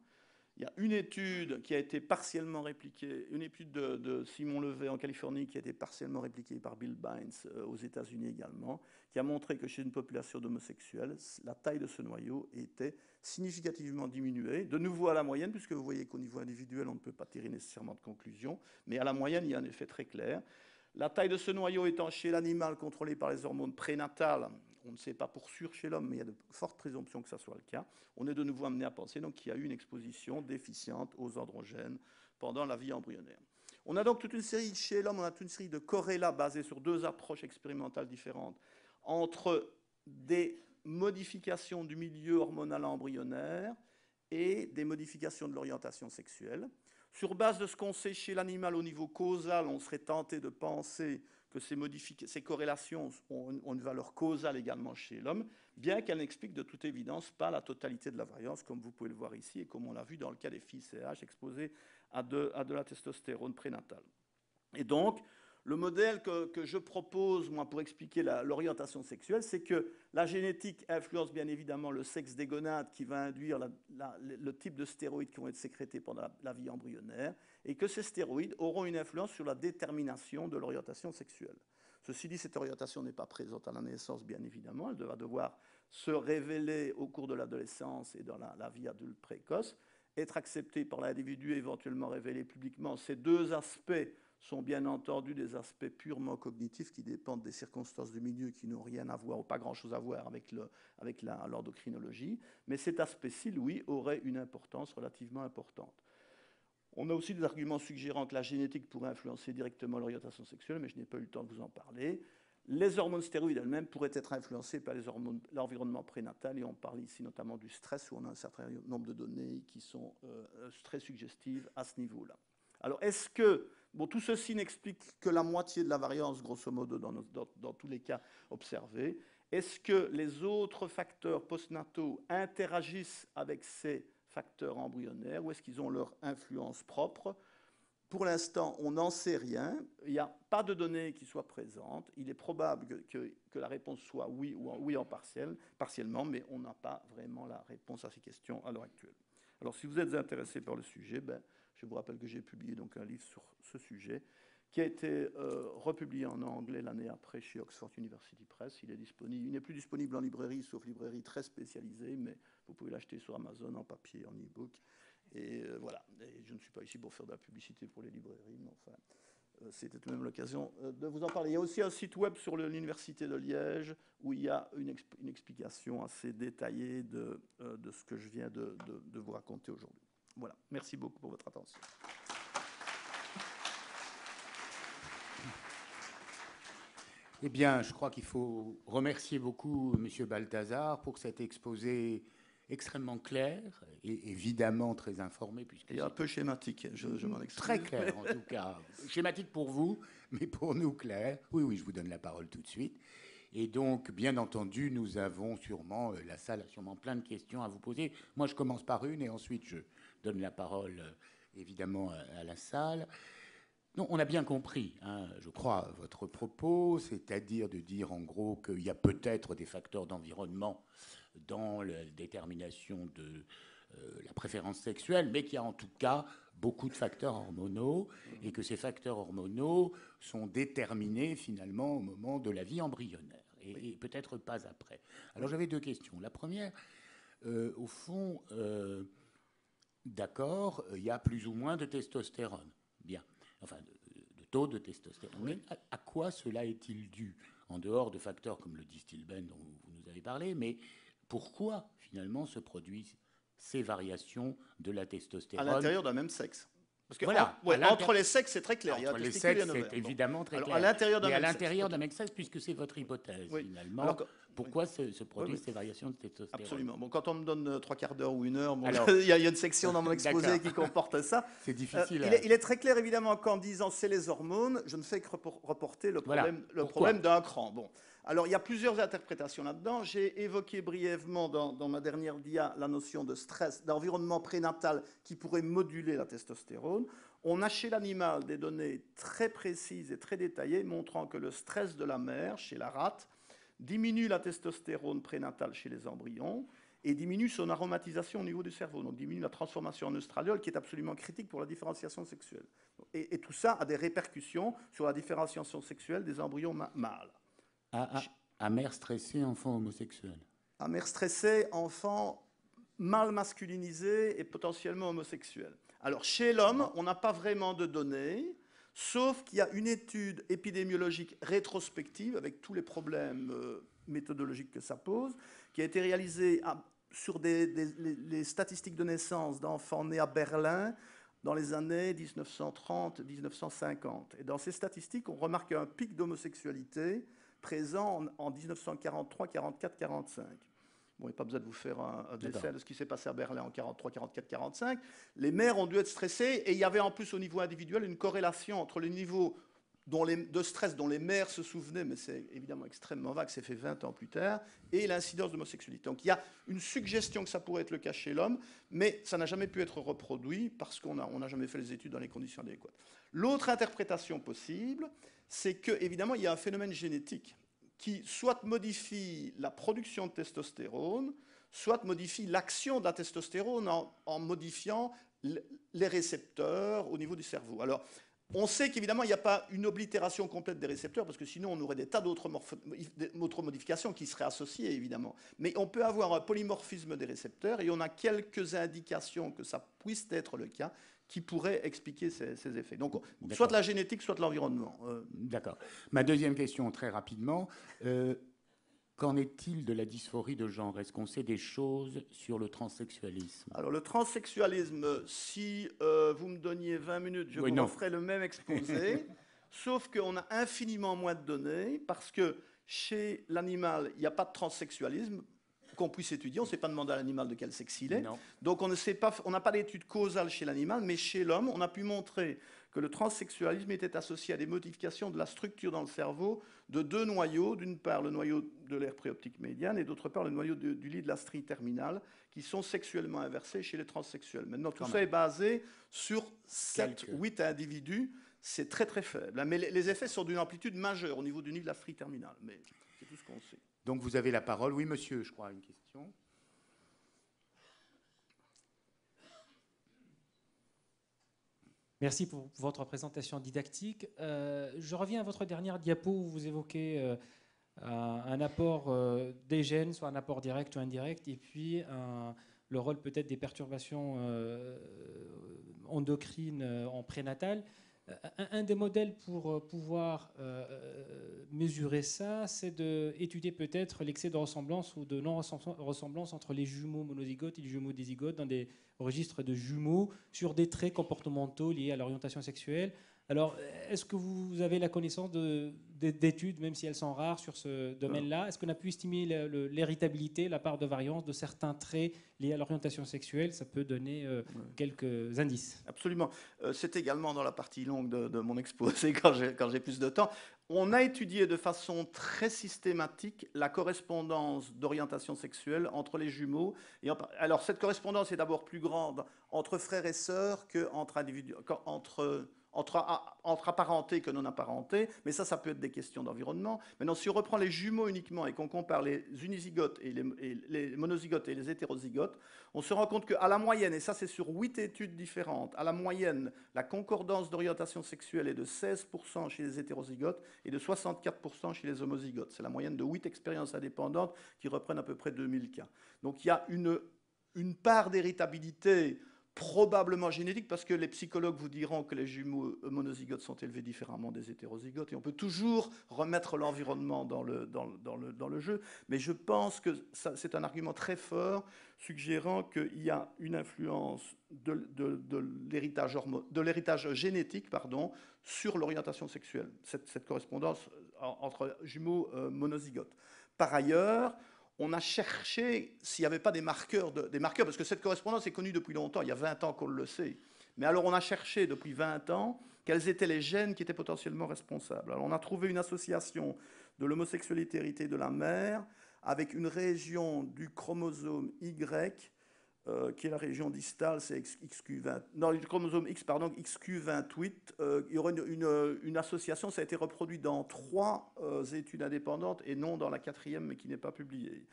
Il y a une étude qui a été partiellement répliquée, une étude de Simon Levet en Californie qui a été partiellement répliquée par Bill Bynes aux États-Unis également, qui a montré que chez une population d'homosexuels, la taille de ce noyau était significativement diminuée, de nouveau à la moyenne, puisque vous voyez qu'au niveau individuel, on ne peut pas tirer nécessairement de conclusion, mais à la moyenne, il y a un effet très clair. La taille de ce noyau étant chez l'animal contrôlé par les hormones prénatales, on ne sait pas pour sûr chez l'homme, mais il y a de fortes présomptions que ça soit le cas, on est de nouveau amené à penser qu'il y a eu une exposition déficiente aux androgènes pendant la vie embryonnaire. On a donc toute une série, chez l'homme, on a toute une série de corrélats basés sur 2 approches expérimentales différentes entre des modifications du milieu hormonal embryonnaire et des modifications de l'orientation sexuelle. Sur base de ce qu'on sait chez l'animal au niveau causal, on serait tenté de penser que ces corrélations ont une valeur causale également chez l'homme, bien qu'elles n'expliquent de toute évidence pas la totalité de la variance, comme vous pouvez le voir ici, et comme on l'a vu dans le cas des filles CH exposées à de la testostérone prénatale. Et donc, le modèle que je propose, moi, pour expliquer l'orientation sexuelle, c'est que la génétique influence bien évidemment le sexe des gonades qui va induire le type de stéroïdes qui vont être sécrétés pendant la vie embryonnaire, et que ces stéroïdes auront une influence sur la détermination de l'orientation sexuelle. Ceci dit, cette orientation n'est pas présente à la naissance, bien évidemment. Elle va devoir se révéler au cours de l'adolescence et dans la vie adulte précoce, être acceptée par l'individu et éventuellement révélée publiquement. Ces deux aspects sont bien entendu des aspects purement cognitifs qui dépendent des circonstances du milieu qui n'ont rien à voir ou pas grand-chose à voir avec l'endocrinologie. Mais cet aspect-ci, lui, aurait une importance relativement importante. On a aussi des arguments suggérant que la génétique pourrait influencer directement l'orientation sexuelle, mais je n'ai pas eu le temps de vous en parler. Les hormones stéroïdes elles-mêmes pourraient être influencées par l'environnement prénatal, et on parle ici notamment du stress, où on a un certain nombre de données qui sont très suggestives à ce niveau-là. Alors, est-ce que... Bon, tout ceci n'explique que la moitié de la variance, grosso modo, dans tous les cas observés. Est-ce que les autres facteurs postnataux interagissent avec ces facteurs embryonnaires, ou est-ce qu'ils ont leur influence propre? Pour l'instant, on n'en sait rien. Il n'y a pas de données qui soient présentes. Il est probable que la réponse soit oui ou oui en partiellement, mais on n'a pas vraiment la réponse à ces questions à l'heure actuelle. Alors, si vous êtes intéressé par le sujet, je vous rappelle que j'ai publié donc un livre sur ce sujet qui a été republié en anglais l'année après chez Oxford University Press. Il n'est plus disponible en librairie, sauf librairie très spécialisée, mais vous pouvez l'acheter sur Amazon en papier, en e-book. Et voilà. Et je ne suis pas ici pour faire de la publicité pour les librairies, mais enfin, c'était tout de même l'occasion de vous en parler. Il y a aussi un site web sur l'Université de Liège où il y a une explication assez détaillée de ce que je viens de vous raconter aujourd'hui. Voilà. Merci beaucoup pour votre attention. Eh bien, je crois qu'il faut remercier beaucoup M. Balthazar pour cet exposé extrêmement clair et évidemment très informé. Et un peu schématique, je m'en excuse. Très clair, en tout cas. Schématique pour vous, mais pour nous, clair. Oui, je vous donne la parole tout de suite. Et donc, bien entendu, nous avons sûrement, la salle a sûrement plein de questions à vous poser. Moi, je commence par une et ensuite, je donne la parole, évidemment, à la salle. Non, on a bien compris, je crois, votre propos, c'est-à-dire de dire en gros qu'il y a peut-être des facteurs d'environnement dans la détermination de la préférence sexuelle, mais qu'il y a en tout cas beaucoup de facteurs hormonaux et que ces facteurs hormonaux sont déterminés finalement au moment de la vie embryonnaire et peut-être pas après. Alors j'avais deux questions. La première, au fond, d'accord, il y a plus ou moins de testostérone. Bien. Enfin, de taux de testostérone. Mais à quoi cela est-il dû? En dehors de facteurs comme le distilbène dont vous nous avez parlé, mais pourquoi finalement se produisent ces variations de la testostérone à l'intérieur d'un même sexe? Parce que voilà, entre les sexes, c'est très clair. Entre les sexes, c'est évidemment très clair. À l'intérieur d'un même sexe, puisque c'est votre hypothèse, finalement. Alors, pourquoi se produisent ces variations de testostérone? Absolument. Bon, quand on me donne 3 quarts d'heure ou 1 heure, il y a une section dans mon exposé qui comporte ça. C'est difficile. Il est très clair, évidemment, qu'en disant c'est les hormones, je ne fais que reporter le problème d'un cran. Bon. Alors, il y a plusieurs interprétations là-dedans. J'ai évoqué brièvement dans ma dernière dia la notion de stress, d'environnement prénatal qui pourrait moduler la testostérone. On a chez l'animal des données très précises et très détaillées montrant que le stress de la mère, chez la rate, diminue la testostérone prénatale chez les embryons et diminue son aromatisation au niveau du cerveau, donc diminue la transformation en œstradiol qui est absolument critique pour la différenciation sexuelle. Et tout ça a des répercussions sur la différenciation sexuelle des embryons mâles. À mère stressée, enfant homosexuel. À mère stressée, enfant mal masculinisé et potentiellement homosexuel. Alors, chez l'homme, on n'a pas vraiment de données, sauf qu'il y a une étude épidémiologique rétrospective, avec tous les problèmes méthodologiques que ça pose, qui a été réalisée sur les statistiques de naissance d'enfants nés à Berlin dans les années 1930-1950. Et dans ces statistiques, on remarque un pic d'homosexualité présent en 1943, 44, 45. Bon, il n'y a pas besoin de vous faire un dessin de ce qui s'est passé à Berlin en 43, 44, 45. Les mères ont dû être stressées et il y avait en plus au niveau individuel une corrélation entre le niveau de stress dont les mères se souvenaient, mais c'est évidemment extrêmement vague, c'est fait 20 ans plus tard, et l'incidence d'homosexualité. Donc il y a une suggestion que ça pourrait être le cas chez l'homme, mais ça n'a jamais pu être reproduit parce qu'on n'a jamais fait les études dans les conditions adéquates. L'autre interprétation possible, c'est qu'évidemment, il y a un phénomène génétique qui soit modifie la production de testostérone, soit modifie l'action de la testostérone en modifiant les récepteurs au niveau du cerveau. Alors, on sait qu'évidemment, il n'y a pas une oblitération complète des récepteurs, parce que sinon, on aurait des tas d'autres modifications qui seraient associées, évidemment. Mais on peut avoir un polymorphisme des récepteurs, et on a quelques indications que ça puisse être le cas, qui pourraient expliquer ces effets. Donc, soit de la génétique, soit de l'environnement. D'accord. Ma deuxième question, très rapidement. Qu'en est-il de la dysphorie de genre? Est-ce qu'on sait des choses sur le transsexualisme? Alors, le transsexualisme, si vous me donniez 20 minutes, je vous referais le même exposé, sauf qu'on a infiniment moins de données, parce que chez l'animal, il n'y a pas de transsexualisme qu'on puisse étudier. On ne s'est pas demandé à l'animal de quel sexe il est. Non. Donc, on n'a pas d'études causales chez l'animal, mais chez l'homme, on a pu montrer que le transsexualisme était associé à des modifications de la structure dans le cerveau de deux noyaux, d'une part le noyau de l'aire préoptique médiane et d'autre part le noyau du lit de la strie terminale, qui sont sexuellement inversés chez les transsexuels. Maintenant, tout ça est basé sur 7-8 individus. C'est très très faible. Mais les effets sont d'une amplitude majeure au niveau du lit de la strie terminale. Mais c'est tout ce qu'on sait. Donc vous avez la parole. Oui, monsieur, je crois, une question. Merci pour votre présentation didactique. Je reviens à votre dernière diapo où vous évoquez un apport des gènes, soit un apport direct ou indirect, et puis le rôle peut-être des perturbations endocrines en prénatal. Un des modèles pour pouvoir mesurer ça, c'est d'étudier peut-être l'excès de ressemblance ou de non-ressemblance entre les jumeaux monozygotes et les jumeaux dizygotes dans des registres de jumeaux sur des traits comportementaux liés à l'orientation sexuelle. Alors, est-ce que vous avez la connaissance d'études, même si elles sont rares, sur ce domaine-là? Est-ce qu'on a pu estimer l'héritabilité, la part de variance de certains traits liés à l'orientation sexuelle? Ça peut donner quelques indices. Absolument. C'est également dans la partie longue de mon exposé, quand j'ai plus de temps. On a étudié de façon très systématique la correspondance d'orientation sexuelle entre les jumeaux. Alors, cette correspondance est d'abord plus grande entre frères et sœurs qu'entre individus, entre apparentés que non apparentés, mais ça peut être des questions d'environnement. Maintenant, si on reprend les jumeaux uniquement et qu'on compare les unizygotes et les monozygotes et les hétérozygotes, on se rend compte qu'à la moyenne, et ça c'est sur 8 études différentes, à la moyenne, la concordance d'orientation sexuelle est de 16% chez les hétérozygotes et de 64% chez les homozygotes. C'est la moyenne de 8 expériences indépendantes qui reprennent à peu près 2000 cas. Donc il y a une part d'héritabilité probablement génétique, parce que les psychologues vous diront que les jumeaux monozygotes sont élevés différemment des hétérozygotes, et on peut toujours remettre l'environnement dans le jeu, mais je pense que c'est un argument très fort suggérant qu'il y a une influence de l'héritage génétique sur l'orientation sexuelle, cette correspondance entre jumeaux monozygotes. Par ailleurs, on a cherché s'il n'y avait pas des marqueurs, parce que cette correspondance est connue depuis longtemps, il y a 20 ans qu'on le sait. Mais alors on a cherché depuis 20 ans quels étaient les gènes qui étaient potentiellement responsables. Alors on a trouvé une association de l'homosexualité héritée de la mère avec une région du chromosome Y, qui est la région distale, c'est XQ20. Non, le chromosome X, pardon, XQ28. Il y aurait une association, ça a été reproduit dans 3 études indépendantes et non dans la 4e, mais qui n'est pas publiée.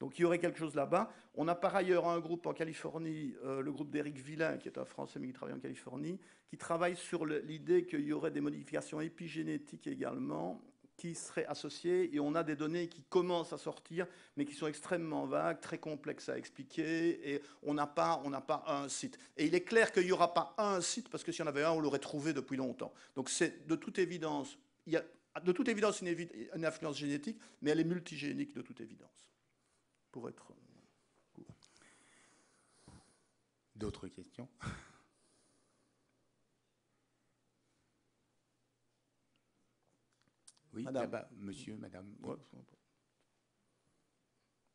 Donc il y aurait quelque chose là-bas. On a par ailleurs un groupe en Californie, le groupe d'Éric Villain, qui est un Français mais qui travaille en Californie, qui travaille sur l'idée qu'il y aurait des modifications épigénétiques également, qui seraient associés, et on a des données qui commencent à sortir, mais qui sont extrêmement vagues, très complexes à expliquer, et on n'a pas un site. Et il est clair qu'il n'y aura pas un site, parce que s'il y en avait un, on l'aurait trouvé depuis longtemps. Donc c'est de toute évidence, il y a de toute évidence une influence génétique, mais elle est multigénique de toute évidence. Pour être court. D'autres questions? Oui, madame. Monsieur, madame. Oui. Ouais.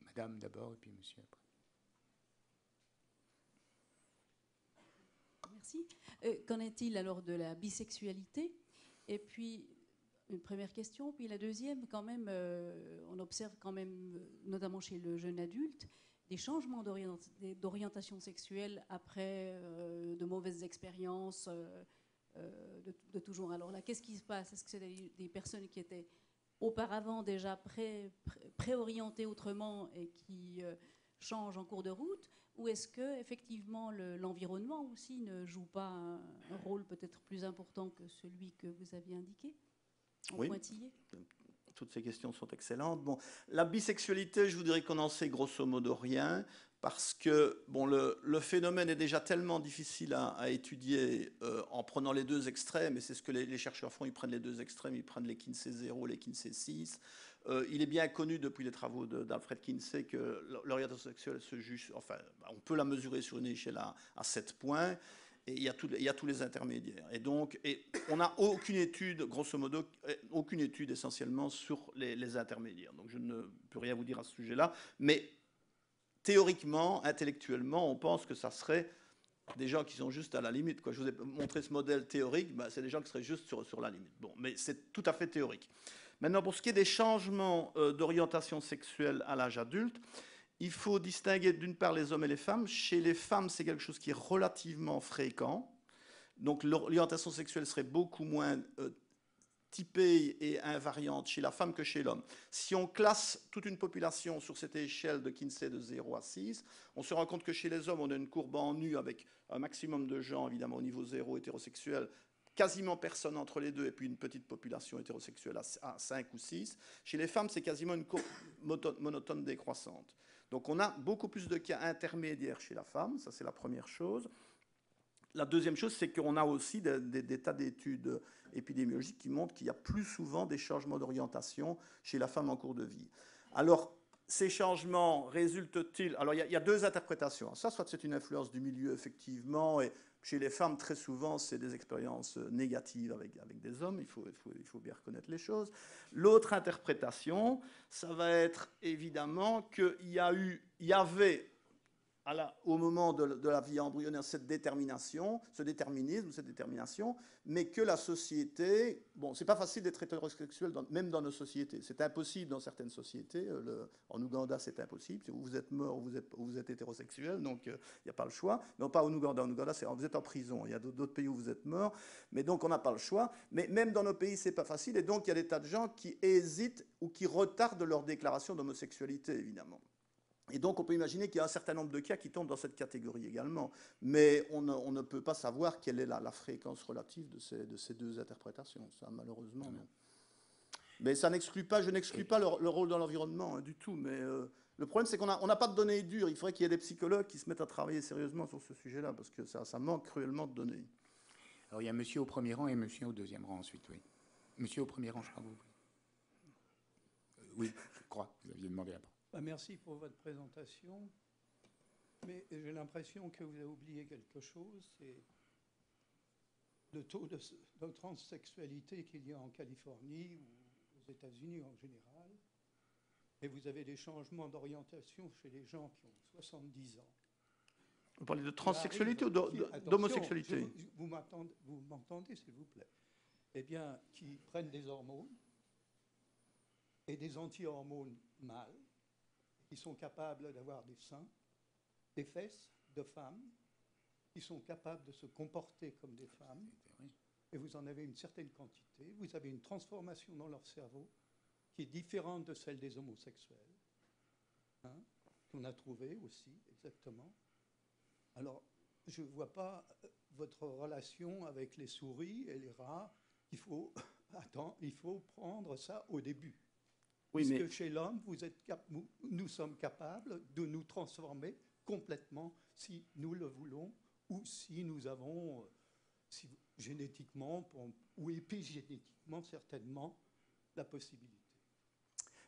Madame d'abord et puis monsieur après. Merci. Qu'en est-il alors de la bisexualité? Et puis, une première question. Puis la deuxième, quand même, on observe quand même, notamment chez le jeune adulte, des changements d'orientation sexuelle après de mauvaises expériences de toujours. Alors là, qu'est-ce qui se passe? Est-ce que c'est des personnes qui étaient auparavant déjà préorientées autrement et qui changent en cours de route? Ou est-ce que effectivement l'environnement aussi ne joue pas un rôle peut-être plus important que celui que vous aviez indiqué en pointillé? Toutes ces questions sont excellentes. Bon, la bisexualité, je voudrais qu'on en sait grosso modo rien, parce que bon, le phénomène est déjà tellement difficile à étudier en prenant les deux extrêmes, et c'est ce que les chercheurs font, ils prennent les deux extrêmes, ils prennent les Kinsey 0, les Kinsey 6. Il est bien connu depuis les travaux d'Alfred Kinsey que l'orientation sexuelle se juge, enfin, on peut la mesurer sur une échelle à 7 points, et il y a tous les intermédiaires. Et donc, on n'a aucune étude, grosso modo, aucune étude essentiellement sur les intermédiaires. Donc je ne peux rien vous dire à ce sujet-là. Mais théoriquement, intellectuellement, on pense que ça serait des gens qui sont juste à la limite, quoi. Je vous ai montré ce modèle théorique, ben, c'est des gens qui seraient juste sur la limite. Bon, mais c'est tout à fait théorique. Maintenant, pour ce qui est des changements d'orientation sexuelle à l'âge adulte, il faut distinguer d'une part les hommes et les femmes. Chez les femmes, c'est quelque chose qui est relativement fréquent. Donc l'orientation sexuelle serait beaucoup moins typée et invariante chez la femme que chez l'homme. Si on classe toute une population sur cette échelle de Kinsey de 0 à 6, on se rend compte que chez les hommes, on a une courbe en U avec un maximum de gens, évidemment, au niveau 0 hétérosexuel, quasiment personne entre les deux, et puis une petite population hétérosexuelle à 5 ou 6. Chez les femmes, c'est quasiment une courbe monotone décroissante. Donc on a beaucoup plus de cas intermédiaires chez la femme, ça c'est la première chose. La deuxième chose, c'est qu'on a aussi des tas d'études épidémiologiques qui montrent qu'il y a plus souvent des changements d'orientation chez la femme en cours de vie. Alors, ces changements résultent-ils... Alors, il y a deux interprétations. Ça, soit c'est une influence du milieu, effectivement, et chez les femmes, très souvent, c'est des expériences négatives avec des hommes. Il faut bien reconnaître les choses. L'autre interprétation, ça va être évidemment qu'il y avait au moment de la vie embryonnaire cette détermination, ce déterminisme, cette détermination, mais que la société... Bon, c'est pas facile d'être hétérosexuel, même dans nos sociétés. C'est impossible dans certaines sociétés. En Ouganda, c'est impossible. Si vous êtes mort ou vous êtes hétérosexuel, donc il n'y a pas le choix. Non, pas en Ouganda. En Ouganda, vous êtes en prison. Il y a d'autres pays où vous êtes mort, mais donc on n'a pas le choix. Mais même dans nos pays, c'est pas facile. Et donc, il y a des tas de gens qui hésitent ou qui retardent leur déclaration d'homosexualité, évidemment. Et donc, on peut imaginer qu'il y a un certain nombre de cas qui tombent dans cette catégorie également. Mais on ne peut pas savoir quelle est la fréquence relative de ces deux interprétations. Ça, malheureusement, non. Mais ça n'exclut pas, je n'exclus pas le rôle dans l'environnement, hein, du tout. Mais le problème, c'est qu'on n'a pas de données dures. Il faudrait qu'il y ait des psychologues qui se mettent à travailler sérieusement sur ce sujet-là, parce que ça manque cruellement de données. Alors, il y a monsieur au premier rang et monsieur au deuxième rang ensuite, oui. Monsieur au premier rang, je crois. Oui, je crois. Vous aviez demandé après. Merci pour votre présentation, mais j'ai l'impression que vous avez oublié quelque chose, c'est le taux de transsexualité qu'il y a en Californie ou aux États-Unis en général, et vous avez des changements d'orientation chez les gens qui ont 70 ans. Vous parlez de transsexualité ou d'homosexualité? Vous m'entendez, s'il vous plaît? Eh bien, qui prennent des hormones et des anti-hormones mâles, qui sont capables d'avoir des seins, des fesses de femmes, qui sont capables de se comporter comme des femmes, et vous en avez une certaine quantité. Vous avez une transformation dans leur cerveau qui est différente de celle des homosexuels, hein, qu'on a trouvé aussi, exactement. Alors, je ne vois pas votre relation avec les souris et les rats. Il faut prendre ça au début. Oui, puisque chez l'homme, nous sommes capables de nous transformer complètement si nous le voulons ou si nous avons, génétiquement ou épigénétiquement certainement, la possibilité.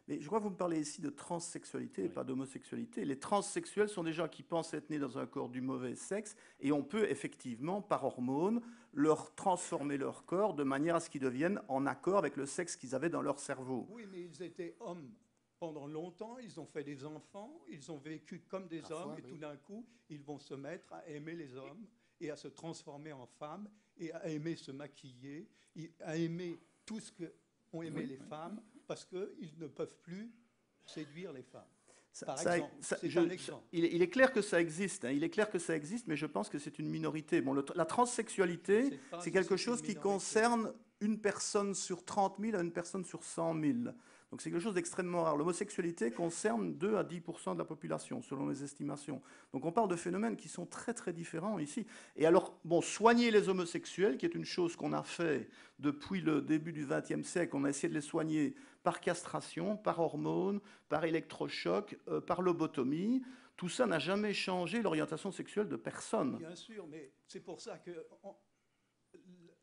Mais je crois que vous me parlez ici de transsexualité et pas d'homosexualité. Les transsexuels sont des gens qui pensent être nés dans un corps du mauvais sexe et on peut effectivement, par hormones, leur transformer leur corps de manière à ce qu'ils deviennent en accord avec le sexe qu'ils avaient dans leur cerveau. Oui, mais ils étaient hommes pendant longtemps, ils ont fait des enfants, ils ont vécu comme des hommes et tout d'un coup, ils vont se mettre à aimer les hommes et à se transformer en femme et à aimer se maquiller, et à aimer tout ce qu'ont aimé les femmes parce qu'ils ne peuvent plus séduire les femmes. Par exemple, c'est un exemple. Il est clair que ça existe, hein, il est clair que ça existe, mais je pense que c'est une minorité. Bon, la transsexualité, c'est quelque chose qui concerne une personne sur 30 000 à une personne sur 100 000. Donc c'est quelque chose d'extrêmement rare. L'homosexualité concerne 2 à 10% de la population, selon les estimations. Donc on parle de phénomènes qui sont très très différents ici. Et alors, bon, soigner les homosexuels, qui est une chose qu'on a fait depuis le début du XXe siècle, on a essayé de les soigner par castration, par hormones, par électrochoc, par lobotomie. Tout ça n'a jamais changé l'orientation sexuelle de personne. Bien sûr, mais c'est pour ça que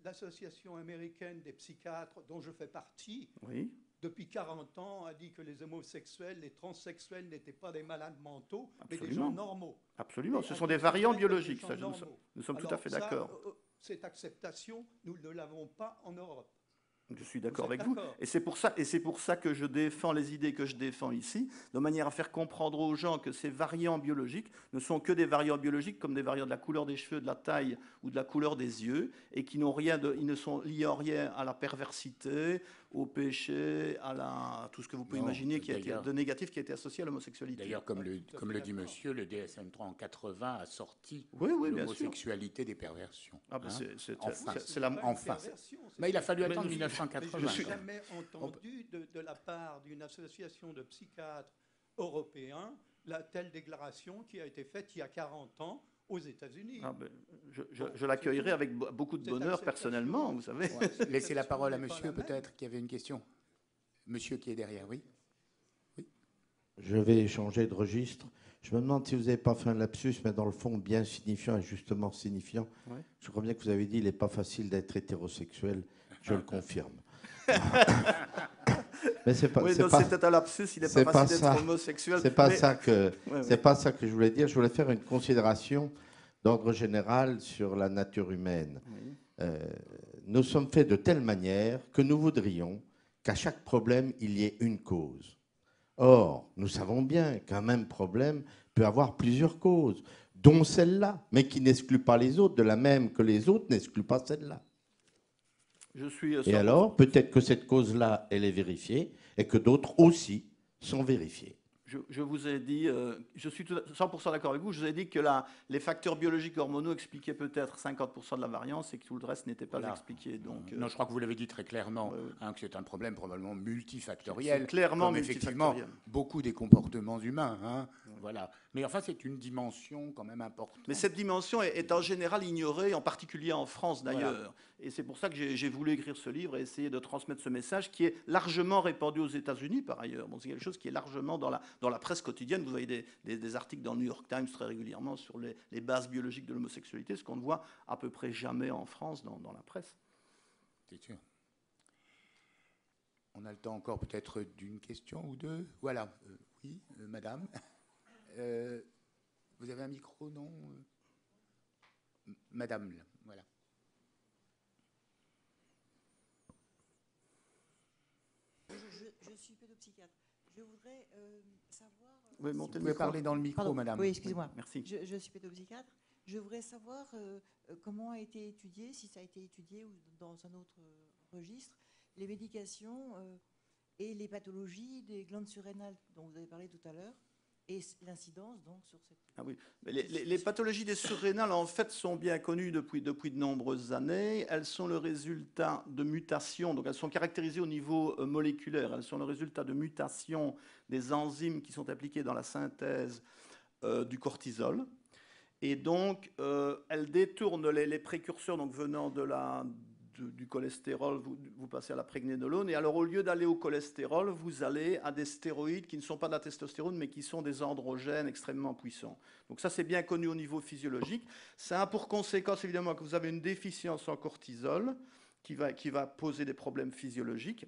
l'association américaine des psychiatres, dont je fais partie, Oui. depuis 40 ans, a dit que les homosexuels, les transsexuels n'étaient pas des malades mentaux, Absolument. mais des gens normaux. Absolument, Et ce sont des variants biologiques, ça, gens nous sommes tout Alors à fait d'accord. Cette acceptation, nous ne l'avons pas en Europe. Je suis d'accord Vous êtes avec vous. d'accord. Et c'est pour ça que je défends les idées que je défends ici, de manière à faire comprendre aux gens que ces variants biologiques ne sont que des variants biologiques, comme des variants de la couleur des cheveux, de la taille ou de la couleur des yeux, et qui n'ont rien ils ne sont liés en rien à la perversité, au péché, à tout ce que vous pouvez imaginer qui a été de négatif qui a été associé à l'homosexualité. D'ailleurs, comme le dit monsieur, le DSM-3 en 80 a sorti Oui, bien sûr. l'homosexualité des perversions. Ah ben Hein. c'est la Enfin. Mais il a fallu attendre 1980. Je n'ai jamais entendu de la part d'une association de psychiatres européens la telle déclaration qui a été faite il y a 40 ans aux États-Unis. Ah ben, je l'accueillerai avec beaucoup de bonheur personnellement, vous savez. Ouais. Laissez la parole à monsieur, peut-être, qui avait une question. Monsieur qui est derrière, oui. Je vais changer de registre. Je me demande si vous n'avez pas fait un lapsus, mais dans le fond, bien signifiant et justement signifiant. Ouais. Je crois bien que vous avez dit qu'il n'est pas facile d'être hétérosexuel. Je le confirme. Mais c'est pas. Oui, c'est peut-être un lapsus, il n'est pas facile d'être homosexuel. C'est pas ça que. C'est pas ça que je voulais dire. Je voulais faire une considération d'ordre général sur la nature humaine. Oui. Nous sommes faits de telle manière que nous voudrions qu'à chaque problème, il y ait une cause. Or, nous savons bien qu'un même problème peut avoir plusieurs causes, dont celle-là, mais qui n'exclut pas les autres, de la même que les autres n'excluent pas celle-là. Et alors, peut-être que cette cause-là, elle est vérifiée, et que d'autres aussi sont vérifiées. Je vous ai dit, je suis 100% d'accord avec vous, je vous ai dit que les facteurs biologiques hormonaux expliquaient peut-être 50% de la variance et que tout le reste n'était pas expliqué. Donc, non, je crois que vous l'avez dit très clairement, que c'est un problème probablement multifactoriel. C'est clairement comme multifactoriel. effectivement beaucoup des comportements humains. Hein, voilà. Mais enfin, c'est une dimension quand même importante. Mais cette dimension est en général ignorée, en particulier en France d'ailleurs. Voilà. Et c'est pour ça que j'ai voulu écrire ce livre et essayer de transmettre ce message qui est largement répandu aux États-Unis par ailleurs. Bon, c'est quelque chose qui est largement dans la presse quotidienne. Vous avez des articles dans le New York Times très régulièrement sur les bases biologiques de l'homosexualité, ce qu'on ne voit à peu près jamais en France dans la presse. C'est sûr. On a le temps encore peut-être d'une question ou deux. Voilà. Oui, madame. Vous avez un micro, non? Madame, là, voilà. Je suis pédopsychiatre. Je voudrais savoir... Oui, vous pouvez parler dans le micro, Pardon. madame. Oui, excusez-moi. Merci. Je suis pédopsychiatre. Je voudrais savoir comment a été étudié, si ça a été étudié ou dans un autre registre, les médications et les pathologies des glandes surrénales dont vous avez parlé tout à l'heure, et l'incidence donc sur cette... Ah oui. Mais les pathologies des surrénales en fait sont bien connues depuis de nombreuses années. Elles sont le résultat de mutations, donc elles sont caractérisées au niveau moléculaire. Elles sont le résultat de mutations des enzymes qui sont appliquées dans la synthèse du cortisol. Et donc, elles détournent les précurseurs donc, venant du cholestérol, vous passez à la prégnénolone. Et alors, au lieu d'aller au cholestérol, vous allez à des stéroïdes qui ne sont pas de la testostérone, mais qui sont des androgènes extrêmement puissants. Donc ça, c'est bien connu au niveau physiologique. Ça a pour conséquence, évidemment, que vous avez une déficience en cortisol qui va poser des problèmes physiologiques.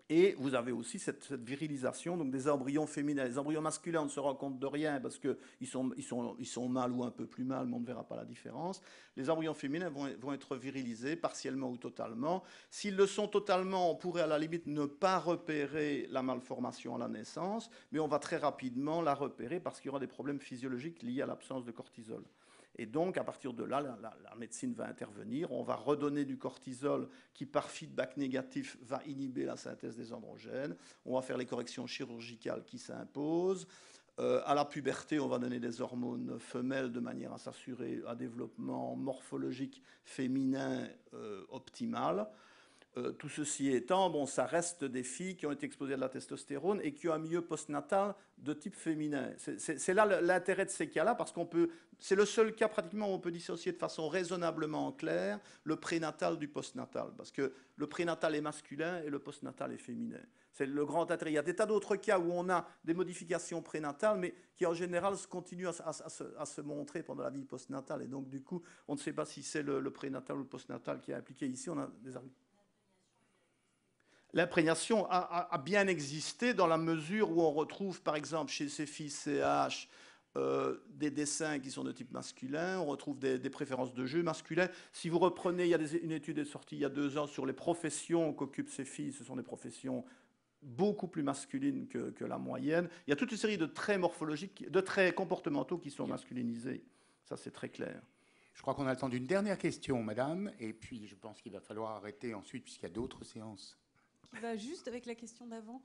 Et vous avez aussi cette virilisation donc des embryons féminins. Les embryons masculins, on ne se rend compte de rien parce qu'ils sont mâles ou un peu plus mâles, mais on ne verra pas la différence. Les embryons féminins vont être virilisés, partiellement ou totalement. S'ils le sont totalement, on pourrait à la limite ne pas repérer la malformation à la naissance, mais on va très rapidement la repérer parce qu'il y aura des problèmes physiologiques liés à l'absence de cortisol. Et donc, à partir de là, la médecine va intervenir. On va redonner du cortisol qui, par feedback négatif, va inhiber la synthèse des androgènes. On va faire les corrections chirurgicales qui s'imposent. À la puberté, on va donner des hormones femelles de manière à s'assurer un développement morphologique féminin optimal. Tout ceci étant, bon, ça reste des filles qui ont été exposées à de la testostérone et qui ont un milieu postnatal de type féminin. C'est là l'intérêt de ces cas-là, parce c'est le seul cas pratiquement où on peut dissocier de façon raisonnablement claire le prénatal du postnatal, parce que le prénatal est masculin et le postnatal est féminin. C'est le grand intérêt. Il y a des tas d'autres cas où on a des modifications prénatales, mais qui en général continuent à se montrer pendant la vie postnatale. Et donc, du coup, on ne sait pas si c'est le prénatal ou le postnatal qui est impliqué. Ici, on a des arguments. L'imprégnation a bien existé dans la mesure où on retrouve, par exemple, chez ces filles CH, des dessins qui sont de type masculin, on retrouve des préférences de jeu masculins. Si vous reprenez, il y a une étude est sortie il y a 2 ans sur les professions qu'occupent ces filles, ce sont des professions beaucoup plus masculines que la moyenne. Il y a toute une série de traits morphologiques, de traits comportementaux qui sont masculinisés. Ça, c'est très clair. Je crois qu'on a le temps d'une dernière question, madame, et puis je pense qu'il va falloir arrêter ensuite puisqu'il y a d'autres séances. Qui va juste avec la question d'avant.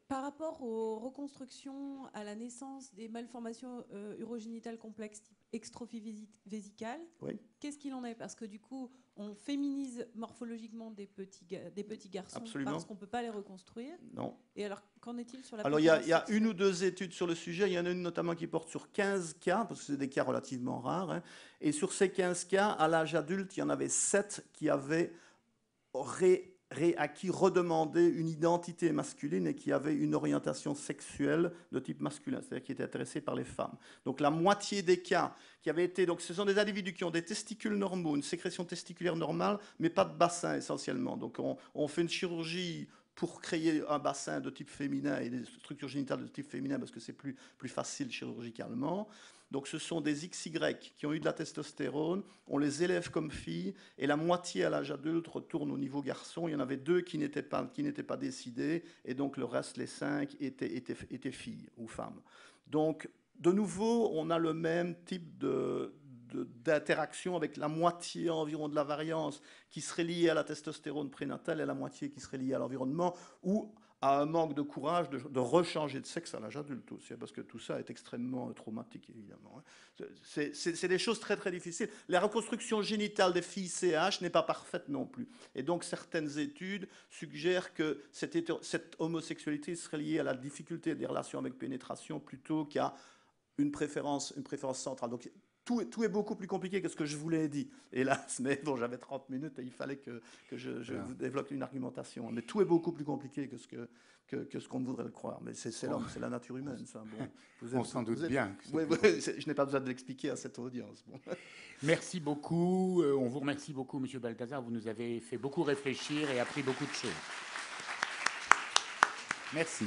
Par rapport aux reconstructions à la naissance des malformations urogénitales complexes type extrophie vésicale, oui. Qu'est-ce qu'il en est? Parce que du coup, on féminise morphologiquement des petits garçons. Absolument. Parce qu'on ne peut pas les reconstruire. Non. Et alors, qu'en est-il sur la Alors, il y a 1 ou 2 études sur le sujet. Il y en a une notamment qui porte sur 15 cas, parce que c'est des cas relativement rares. Hein. Et sur ces 15 cas, à l'âge adulte, il y en avait 7 qui avaient redemandé une identité masculine et qui avait une orientation sexuelle de type masculin, c'est-à-dire qui étaient intéressés par les femmes. Donc la moitié des cas qui avaient été... Donc ce sont des individus qui ont des testicules normaux, une sécrétion testiculaire normale, mais pas de bassin essentiellement. Donc on fait une chirurgie pour créer un bassin de type féminin et des structures génitales de type féminin parce que c'est plus facile chirurgicalement. Donc ce sont des XY qui ont eu de la testostérone, on les élève comme filles, et la moitié à l'âge adulte retourne au niveau garçon. Il y en avait 2 qui n'étaient pas décidés, et donc le reste, les 5, étaient filles ou femmes. Donc, de nouveau, on a le même type d'interaction avec la moitié environ de la variance qui serait liée à la testostérone prénatale et la moitié qui serait liée à l'environnement, ou à un manque de courage de rechanger de sexe à l'âge adulte aussi, parce que tout ça est extrêmement traumatique, évidemment. C'est des choses très, très difficiles. La reconstruction génitale des filles CH n'est pas parfaite non plus. Et donc, certaines études suggèrent que cette homosexualité serait liée à la difficulté des relations avec pénétration plutôt qu'à une préférence centrale. Donc, tout est beaucoup plus compliqué que ce que je vous l'ai dit, hélas, mais bon, j'avais 30 minutes et il fallait que je vous développe une argumentation. Mais tout est beaucoup plus compliqué que ce qu'on voudrait le croire. Mais c'est l'homme, c'est la nature humaine. Ça. Bon, on s'en doute bien. Oui, je n'ai pas besoin de l'expliquer à cette audience. Bon. Merci beaucoup. On vous remercie beaucoup, Monsieur Balthazar. Vous nous avez fait beaucoup réfléchir et appris beaucoup de choses. Merci.